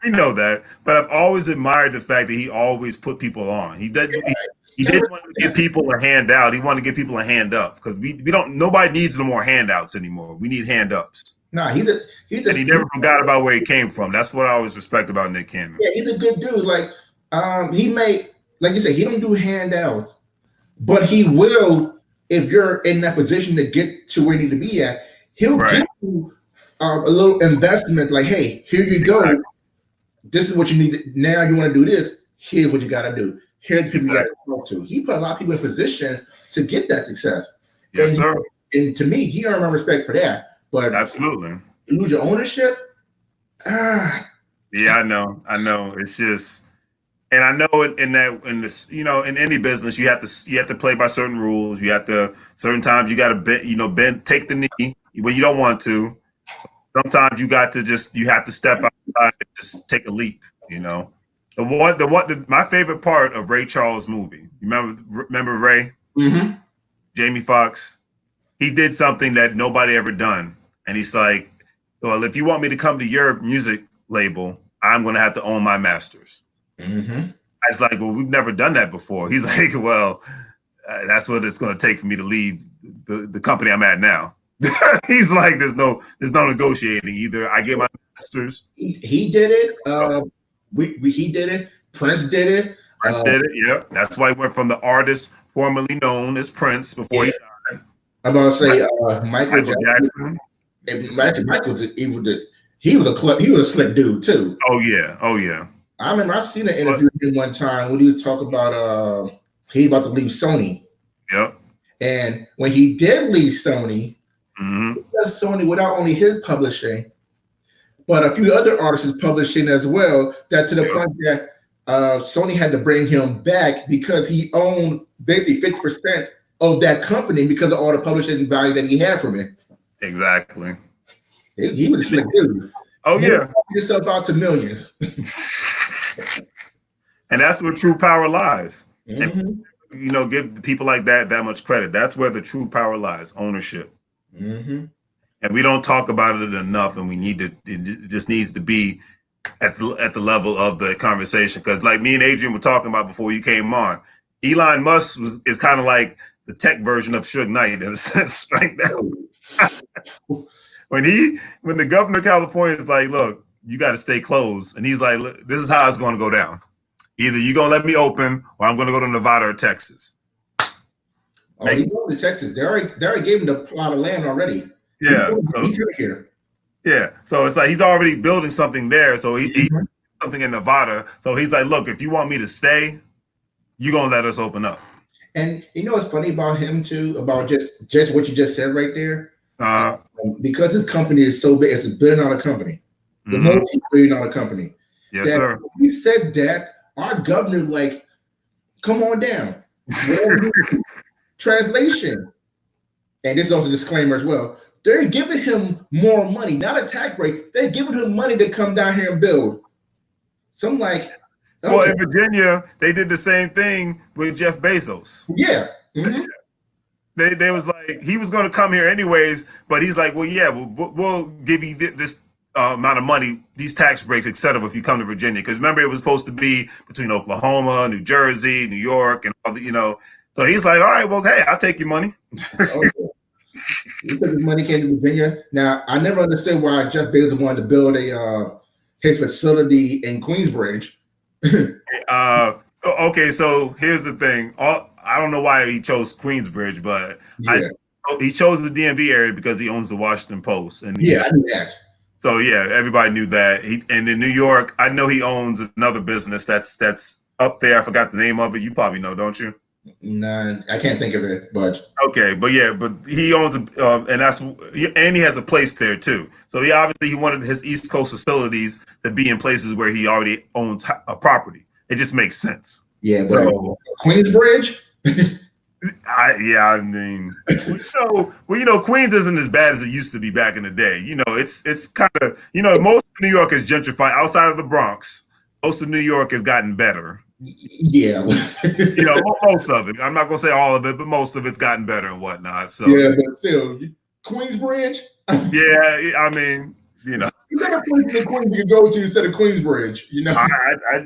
We know that. But I've always admired the fact that he always put people on. He didn't want to give people a handout. He wanted to give people a hand up, because nobody needs no more handouts anymore. We need hand ups. Nah, he never forgot about where he came from. That's what I always respect about Nick Cannon. Yeah, he's a good dude. Like, he may, like you said, he don't do handouts, but he will, if you're in that position to get to where you need to be at, he'll give you a little investment. Like, hey, here you go. This is what you need. Now you want to do this. Here's what you got to do. Here's the people you got to talk to. He put a lot of people in position to get that success. Yes, sir. And to me, he earned my respect for that. But absolutely, you lose your ownership. Yeah, I know. It's just, and I know in this, in any business, you have to play by certain rules. You have to, certain times you got to bend, take the knee when you don't want to. Sometimes you have to step outside and just take a leap. My favorite part of Ray Charles' movie. You remember Ray? Mm-hmm. Jamie Foxx. He did something that nobody ever done. And he's like, well, if you want me to come to your music label, I'm going to have to own my masters. Mm-hmm. I was like, well, we've never done that before. He's like, well, that's what it's going to take for me to leave the company I'm at now. He's like, there's no negotiating. Either I get my masters. He did it. He did it. Prince did it. Prince did it. Yeah. That's why he went from the artist formerly known as Prince before he died. I'm going to say Michael Jackson. And actually, Mike was he was a slick dude too. Oh yeah, oh yeah. I remember I seen an interview with him one time when he was talking about he about to leave Sony. Yep. And when he did leave Sony, Mm-hmm. he left Sony without only his publishing, but a few other artists publishing as well. That to the point that Sony had to bring him back because he owned basically 50% of that company because of all the publishing value that he had from it. Exactly. He was a slick dude. Oh yeah. Yourself out to millions. And that's where true power lies. Mm-hmm. And, you know, give people like that much credit. That's where the true power lies, ownership. Mm-hmm. And we don't talk about it enough, and it just needs to be at the level of the conversation. Because like me and Adrian were talking about before you came on, Elon Musk is kind of like the tech version of Suge Knight in a sense right now. when the governor of California is like, look, you got to stay closed. And he's like, look, this is how it's going to go down. Either you're going to let me open or I'm going to go to Nevada or Texas. Oh, he's going to Texas. They already gave him the plot of land already. Yeah. He's here. Yeah. So it's like he's already building something there. So he's something in Nevada. So he's like, look, if you want me to stay, you're going to let us open up. And you know what's funny about him too, about just what you just said right there? Because his company is so big, it's $1 billion company. The multi-billion-dollar company. Yes, sir. He said that our governor, like, come on down. Translation. And this is also a disclaimer as well. They're giving him more money, not a tax break. They're giving him money to come down here and build. So I'm like, okay. Well, in Virginia, they did the same thing with Jeff Bezos. Yeah. Mm-hmm. They was like, he was going to come here anyways, but he's like, well, yeah, we'll give you this amount of money, these tax breaks, et cetera, if you come to Virginia. Because remember, it was supposed to be between Oklahoma, New Jersey, New York, and all the, you know. So he's like, all right, well, hey, I'll take your money. Okay. Because his money came to Virginia. Now, I never understood why Jeff Bezos wanted to build his facility in Queensbridge. Okay, so here's the thing. I don't know why he chose Queensbridge, but he chose the DMV area because he owns the Washington Post. And I knew that. So yeah, everybody knew that. And in New York, I know he owns another business that's up there. I forgot the name of it. You probably know, don't you? Nah, I can't think of it, but okay, but he owns and he has a place there too. So he wanted his East Coast facilities to be in places where he already owns a property. It just makes sense. Yeah, so Queensbridge. I mean, Queens isn't as bad as it used to be back in the day. You know, it's kind of, most of New York is gentrified outside of the Bronx. Most of New York has gotten better. Yeah. Most of it. I'm not going to say all of it, but most of it's gotten better and whatnot. So yeah, but still, Queensbridge? Yeah, I mean, You got a place in Queens you can go to instead of Queensbridge,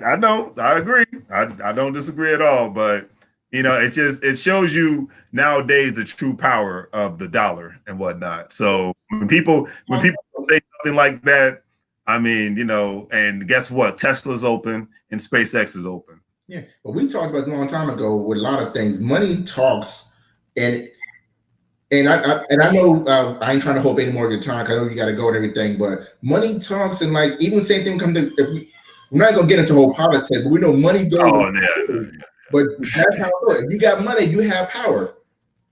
I know. I agree. I don't disagree at all, but it shows you nowadays the true power of the dollar and whatnot. So when people say something like that, I mean, and guess what? Tesla's open and SpaceX is open. Yeah, but we talked about it a long time ago with a lot of things. Money talks, and I know I ain't trying to hold any more of your time. I know you got to go and everything, but money talks, and like even the same thing we're not gonna get into whole politics, but we know money goes. Oh yeah. But that's how it goes. If you got money, you have power.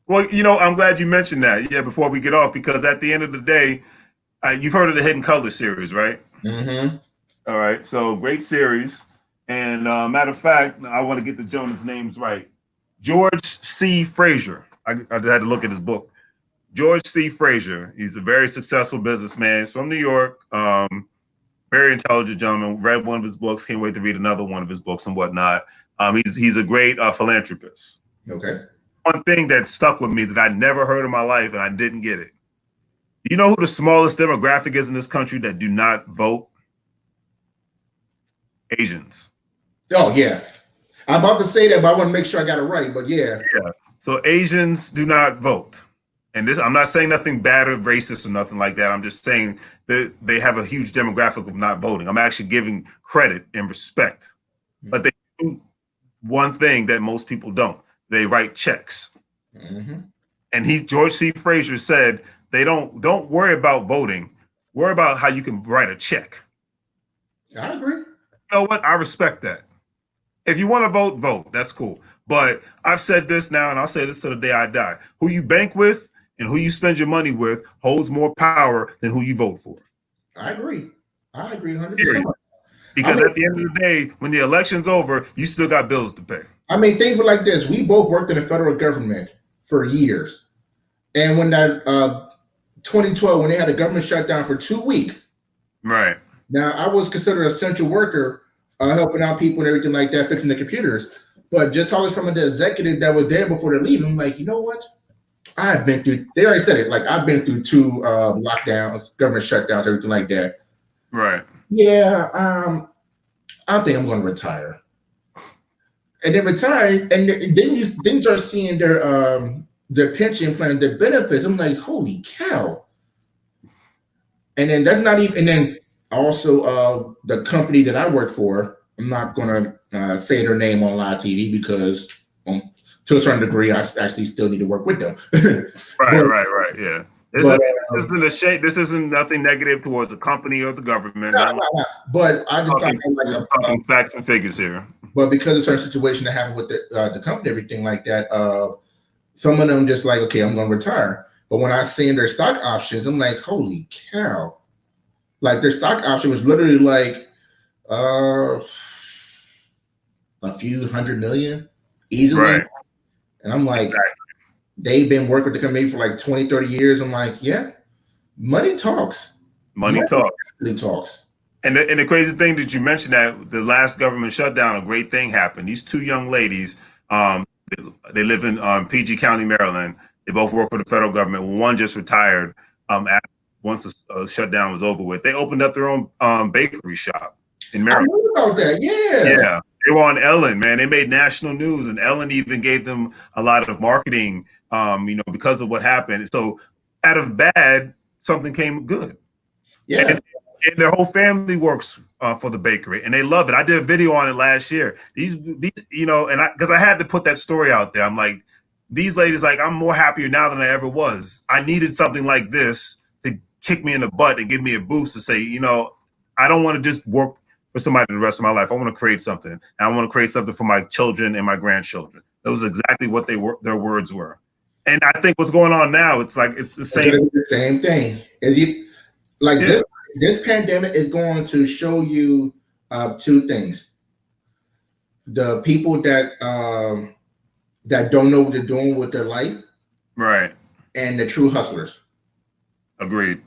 Well, I'm glad you mentioned that. Yeah, before we get off, because at the end of the day, you've heard of the Hidden Color series, right? Mm-hmm. All right. So great series. And matter of fact, I want to get the gentleman's names right. George C. Fraser. I had to look at his book. George C. Fraser. He's a very successful businessman. He's from New York. Very intelligent gentleman. Read one of his books. Can't wait to read another one of his books and whatnot. He's a great philanthropist. Okay. One thing that stuck with me that I never heard in my life and I didn't get it. Do you know who the smallest demographic is in this country that do not vote? Asians. Oh, yeah. I'm about to say that, but I want to make sure I got it right. But yeah. Yeah. So Asians do not vote. And I'm not saying nothing bad or racist or nothing like that. I'm just saying that they have a huge demographic of not voting. I'm actually giving credit and respect. Mm-hmm. But they do one thing that most people don't. They write checks. Mm-hmm. And George C. Fraser said They don't worry about voting. Worry about how you can write a check. I agree. You know what? I respect that. If you want to vote, vote. That's cool. But I've said this now, and I'll say this till the day I die. Who you bank with and who you spend your money with holds more power than who you vote for. I agree. I agree 100%. Period. Because at the end of the day, when the election's over, you still got bills to pay. I mean, things were like this. We both worked in the federal government for years. And when that 2012, when they had a government shutdown for 2 weeks. Right. Now, I was considered an essential worker, helping out people and everything like that, fixing the computers. But just talking to some of the executives that were there before they leave, I'm like, you know what? I've been through, they already said it, like I've been through 2 lockdowns, government shutdowns, everything like that. Right. Yeah, I think I'm going to retire. And then retire, and then you start seeing their pension plan, their benefits. I'm like, holy cow! And then that's not even. And then also the company that I work for. I'm not going to say their name on live TV because, to a certain degree, I actually still need to work with them. Right. Yeah. This isn't nothing negative towards the company or the government. No. But I just talking facts and figures here. But because of certain situation that happened with the company, everything like that, some of them just like, okay, I'm going to retire. But when I seen their stock options, I'm like, holy cow! Like their stock option was literally like a few $100 million easily. Right. And I'm like, exactly. They've been working with the company for like 20, 30 years. I'm like, yeah, money talks. Money talks. Money talks. And the crazy thing that you mentioned, that the last government shutdown, a great thing happened. These 2 young ladies, they live in PG County, Maryland. They both work for the federal government. One just retired once the shutdown was over with. They opened up their own bakery shop in Maryland. I heard about that, yeah. They were on Ellen, man. They made national news, and Ellen even gave them a lot of marketing, because of what happened. So out of bad, something came good. Yeah. And their whole family works for the bakery, and they love it. I did a video on it last year. These because I had to put that story out there. I'm like, these ladies, like, I'm more happier now than I ever was. I needed something like this to kick me in the butt and give me a boost to say, I don't want to just work for somebody the rest of my life. I want to create something, and I want to create something for my children and my grandchildren. That was exactly what their words were. And I think what's going on now, it's like it's the same thing. This pandemic is going to show you 2 things. The people that don't know what they're doing with their life. Right. And the true hustlers. Agreed.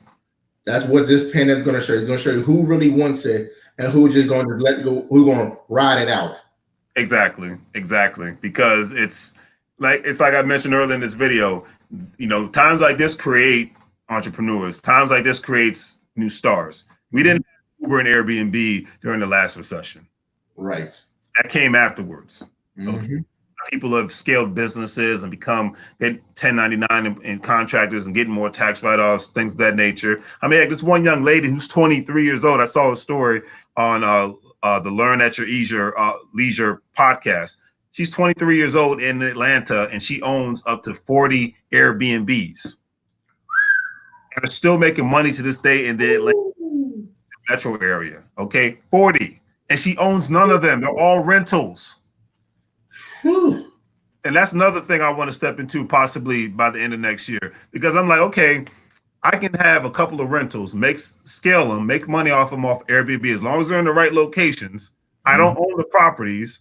That's what this pandemic is going to show you. It's going to show you who really wants it and who's just going to let go, who's going to ride it out. Exactly. Because it's like I mentioned earlier in this video, times like this create entrepreneurs. Times like this creates new stars. We didn't have Uber and Airbnb during the last recession. Right. That came afterwards. Mm-hmm. People have scaled businesses and get 1099 and contractors and getting more tax write-offs, things of that nature. I mean, like this one young lady who's 23 years old. I saw a story on the Learn at Your Leisure podcast. She's 23 years old in Atlanta, and she owns up to 40 Airbnbs. And are still making money to this day in the Atlanta metro area. Okay, 40. And she owns none of them. They're all rentals. Whew. And that's another thing I want to step into possibly by the end of next year, because I'm like, okay, I can have a couple of rentals, scale them, make money off them off Airbnb as long as they're in the right locations. I don't own the properties.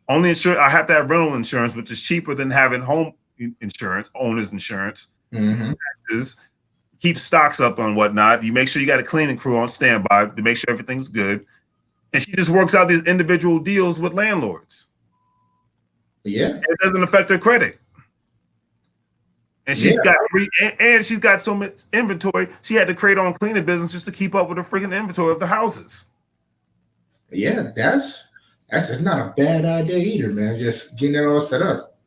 Only I have to have rental insurance, which is cheaper than having home insurance, owner's insurance. Mm-hmm. Taxes, keep stocks up on whatnot. You make sure you got a cleaning crew on standby to make sure everything's good. And she just works out these individual deals with landlords. Yeah. And it doesn't affect her credit. And she's got so much inventory, she had to create her own cleaning business just to keep up with the freaking inventory of the houses. Yeah, that's not a bad idea either, man. Just getting it all set up.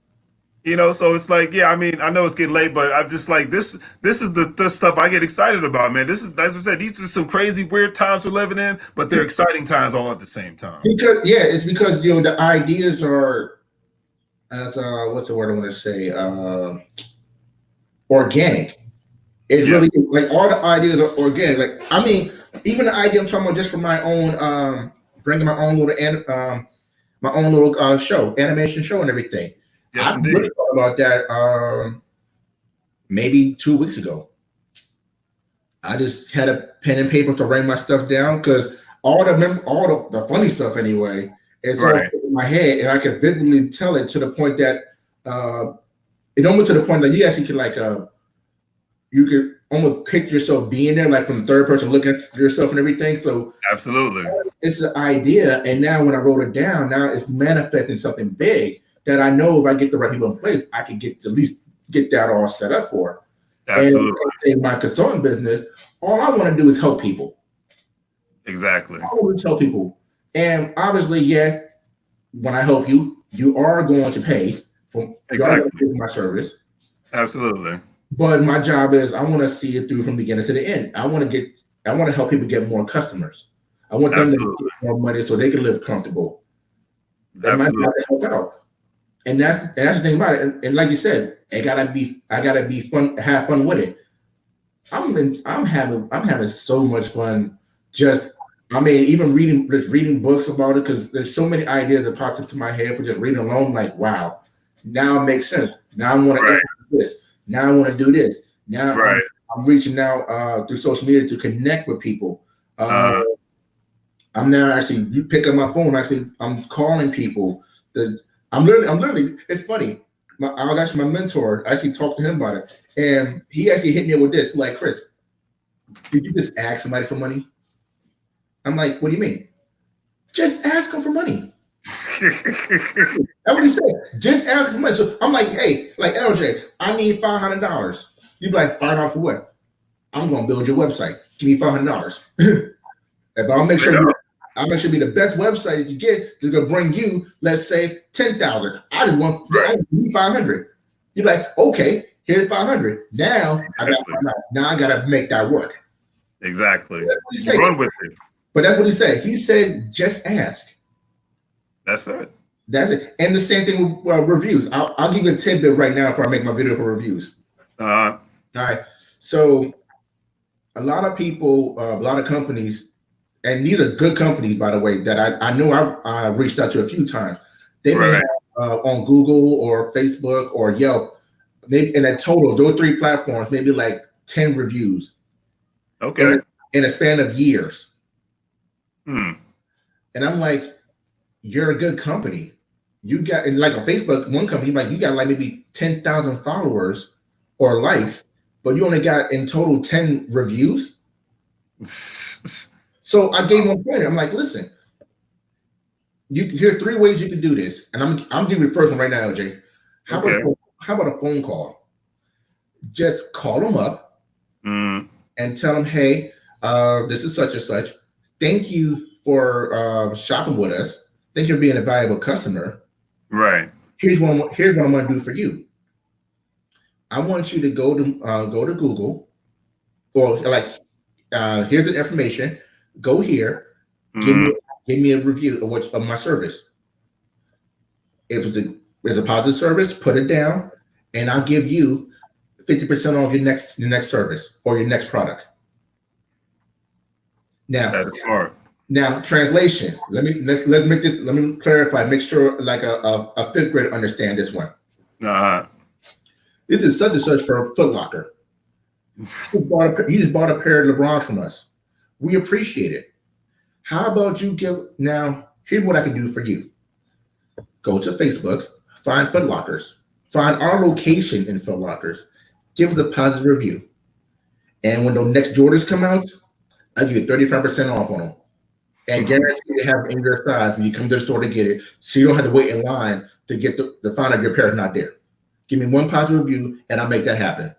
So it's like, yeah, I mean, I know it's getting late, but I'm just like, this is the stuff I get excited about, man. This is, as I said, these are some crazy, weird times we're living in, but they're exciting times all at the same time. It's because the ideas are, as what's the word I want to say, organic. It's really like all the ideas are organic. Like I mean, even the idea I'm talking about just for my own, bringing my own little show, animation show, and everything. Yes, I indeed. really thought about that maybe 2 weeks ago. I just had a pen and paper to write my stuff down because all the funny stuff anyway, it's all in my head, and I can vividly tell it to the point that it almost to the point that you actually could like you could almost picture yourself being there, like from the third person looking at yourself and everything. So absolutely, it's an idea, and now when I wrote it down, now it's manifesting something big that I know if I get the right people in place, I can get to at least get that all set up for. Absolutely. And in my consulting business, all I want to do is help people. Exactly. I want to help people, and obviously, yeah, when I help you, you are going to pay for my service. Absolutely. But my job is I want to see it through from beginning to the end. I want to help people get more customers. I want them to get more money so they can live comfortable. And my job to help out. And that's the thing about it. And like you said, I gotta be fun, have fun with it. I'm having so much fun. Even reading books about it, because there's so many ideas that pops into my head for just reading alone. Like, wow, now it makes sense. Now I want to implement this. Now I want to do this. Now I'm reaching out through social media to connect with people. I'm now actually, you pick up my phone. Actually, I'm calling people. I'm literally. It's funny. I was actually my mentor. I actually talked to him about it, and he actually hit me up with this. Like, Chris, did you just ask somebody for money? I'm like, what do you mean? Just ask them for money. That's what he said. Just ask for money. So I'm like, hey, like LJ, I need $500. You'd be like, $5 for what? I'm gonna build your website. Give me $500. But I'll make sure it be the best website that you get that's gonna bring you, let's say, 10,000. I just want I need 500. You're like, okay, here's 500. Now I gotta make that work. Exactly. Run with it. But that's what he said. He said, just ask. That's it. That's it. And the same thing with reviews. I'll give you a tidbit right now before I make my video for reviews. All right. So a lot of people, a lot of companies, and these are good companies, by the way, that I know I reached out to a few times. They may have on Google or Facebook or Yelp, maybe in a total, those 3 platforms, maybe like 10 reviews. Okay. In a span of years. And I'm like, you're a good company. You got, and like on Facebook, one company, like you got like maybe 10,000 followers or likes, but you only got in total 10 reviews. So I gave him a point. I'm like, listen, here's 3 ways you can do this. And I'm giving you the first one right now, LJ. How about a phone call? Just call them up and tell them, hey, this is such and such. Thank you for shopping with us. Thank you for being a valuable customer. Right. Here's what I'm going to do for you. I want you to go to Google, or like, here's the information. Go here. Give me a review of my service. If it's a positive service, put it down, and I'll give you 50% off your next service or your next product. Now that's smart. Now translation. Let me clarify. Make sure like a 5th grader understand this one. This is such and such for Foot Locker. You just bought a pair of LeBrons from us. We appreciate it. How about you now? Here's what I can do for you. Go to Facebook, find Foot Lockers, find our location in Foot Lockers, give us a positive review, and when the next Jordans come out, I'll give you 35% off on them, and guarantee to have it in your size when you come to the store to get it, so you don't have to wait in line to get to find out your pair is not there. Give me one positive review, and I'll make that happen.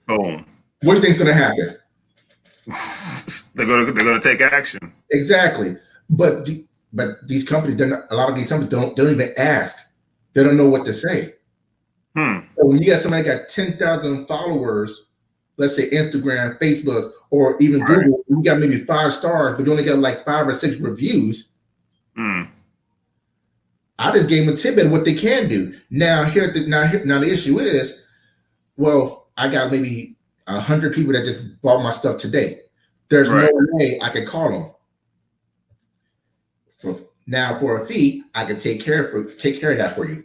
Boom. What do you think's going to happen? They're gonna take action. Exactly, but these companies, a lot of these companies don't even ask. They don't know what to say. So when you got somebody got 10,000 followers, let's say Instagram, Facebook, or even Google, you got maybe 5 stars, but you only got like 5 or 6 reviews. I just gave them a tidbit of what they can do. Now the issue is, well, I got maybe 100 people that just bought my stuff today. There's no way I could call them. Now, for a fee, I can take care of that for you.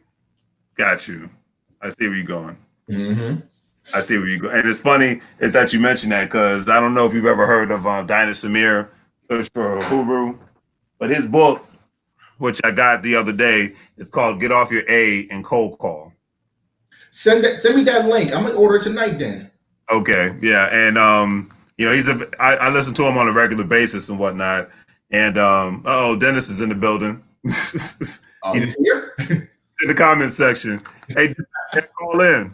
Got you. I see where you're going. Mm-hmm. I see where you go. And it's funny that you mentioned that, because I don't know if you've ever heard of Dinah Samir, Search for Huru, but his book, which I got the other day, it's called Get Off Your A and Cold Call. Send me that link. I'm gonna order it tonight then. Okay, yeah, and you know, I listen to him on a regular basis and whatnot. And Dennis is in the building. Oh, he's here in the comment section. Hey, call in.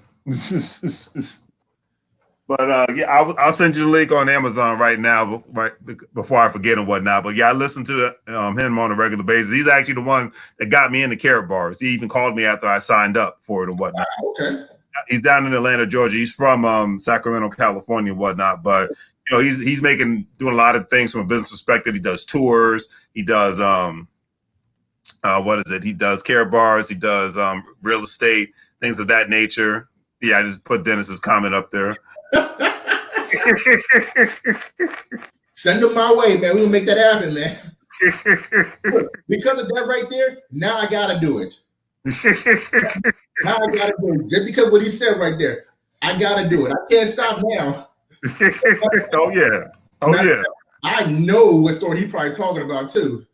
But yeah, I'll send you the link on Amazon right now, right before I forget and whatnot. But yeah, I listen to him on a regular basis. He's actually the one that got me into Carrot Bars. He even called me after I signed up for it and whatnot. Okay. He's down in Atlanta, Georgia. He's from Sacramento, California, and whatnot. But you know, he's doing a lot of things from a business perspective. He does tours. He does what is it? He does Carrot Bars. He does real estate, things of that nature. Yeah, I just put Dennis's comment up there. Send them my way, man. We'll make that happen, man. Because of that right there, now I gotta do it. Now I gotta do it. Just because what he said right there, I gotta do it. I can't stop now. Oh yeah. Oh now, yeah. I know what story he probably talking about too.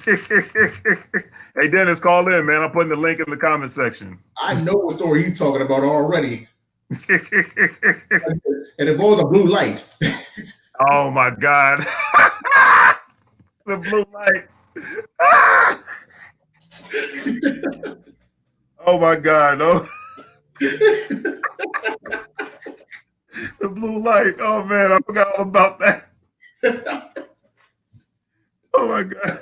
Hey Dennis, call in, man. I'm putting the link in the comment section. I know what story he's talking about already. And it involves a blue light. Oh my God. The blue light. Oh my God. Oh. The blue light. Oh man, I forgot all about that. Oh my God.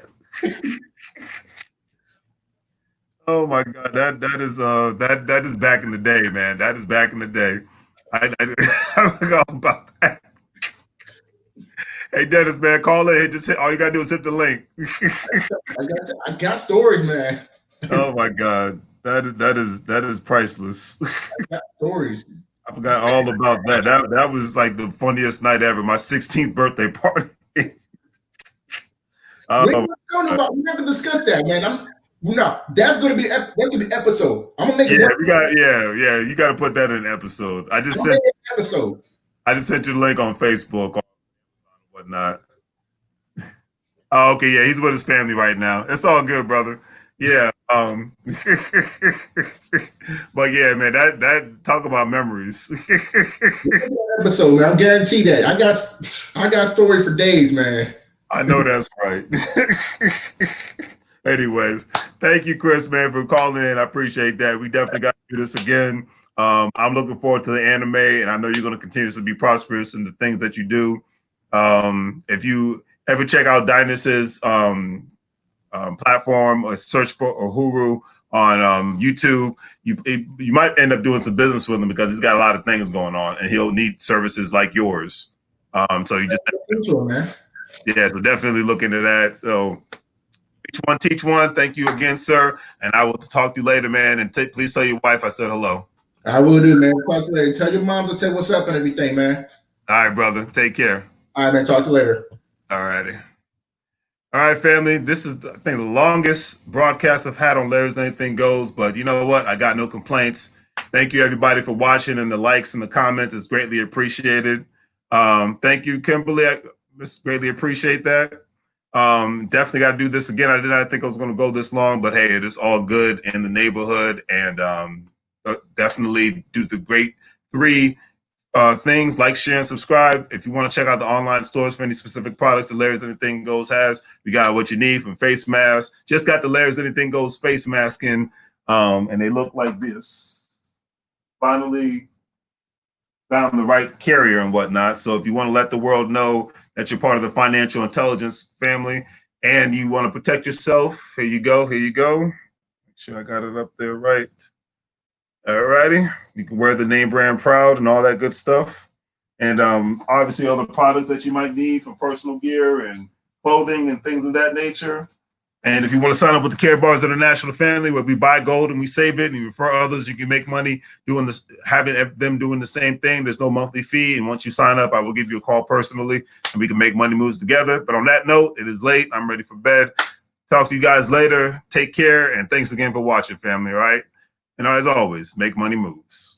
Oh my God, that is back in the day, man. That is back in the day. I forgot all about that. Hey Dennis, man, call in. Just hit. All you gotta do is hit the link. I got stories, man. Oh my God, that is priceless. I got stories. I forgot all about that. That was like the funniest night ever. My 16th birthday party. We're not gonna discuss that, man. No, that's gonna be episode. I'm gonna make it. Yeah. You got to put that in an episode. I just sent you the link on Facebook or whatnot. Oh, okay, yeah, he's with his family right now. It's all good, brother. Yeah. But yeah, man, that talk about memories. Episode, man. I'm guaranteed that. I got stories for days, man. I know that's right. Anyways, thank you, Chris, man, for calling in. I appreciate that. We definitely got to do this again. I'm looking forward to the anime, and I know you're going to continue to be prosperous in the things that you do. If you ever check out Dynas's platform or search for Uhuru on YouTube, you might end up doing some business with him because he's got a lot of things going on, and he'll need services like yours. So you just man. Yeah, so definitely look into that. So each one teach one. Thank you again, sir. And I will talk to you later, man. And please tell your wife I said hello. I will do, man. Talk to you later. Tell your mom to say what's up and everything, man. All right, brother. Take care. All right, man. Talk to you later. All righty. All right, family. This is, I think, the longest broadcast I've had on Larry's Anything Goes. But you know what? I got no complaints. Thank you, everybody, for watching, and the likes and the comments. It's greatly appreciated. Thank you, Kimberly. I greatly appreciate that. Definitely got to do this again. I did not think I was going to go this long, but hey, it is all good in the neighborhood, and definitely do the great 3 things: like, share, and subscribe. If you want to check out the online stores for any specific products that Larry's Anything Goes has, we got what you need, from face masks. Just got the Larry's Anything Goes face mask in, and they look like this. Finally found the right carrier and whatnot. So if you want to let the world know that you're part of the financial intelligence family and you want to protect yourself, here you go. Here you go. Make sure I got it up there right. All righty. You can wear the name brand proud and all that good stuff. And obviously other products that you might need for personal gear and clothing and things of that nature. And if you want to sign up with the Care Bars International family, where we buy gold and we save it and you refer others, you can make money doing this, having them doing the same thing. There's no monthly fee. And once you sign up, I will give you a call personally and we can make money moves together. But on that note, it is late. I'm ready for bed. Talk to you guys later. Take care. And thanks again for watching, family. All right. And as always, make money moves.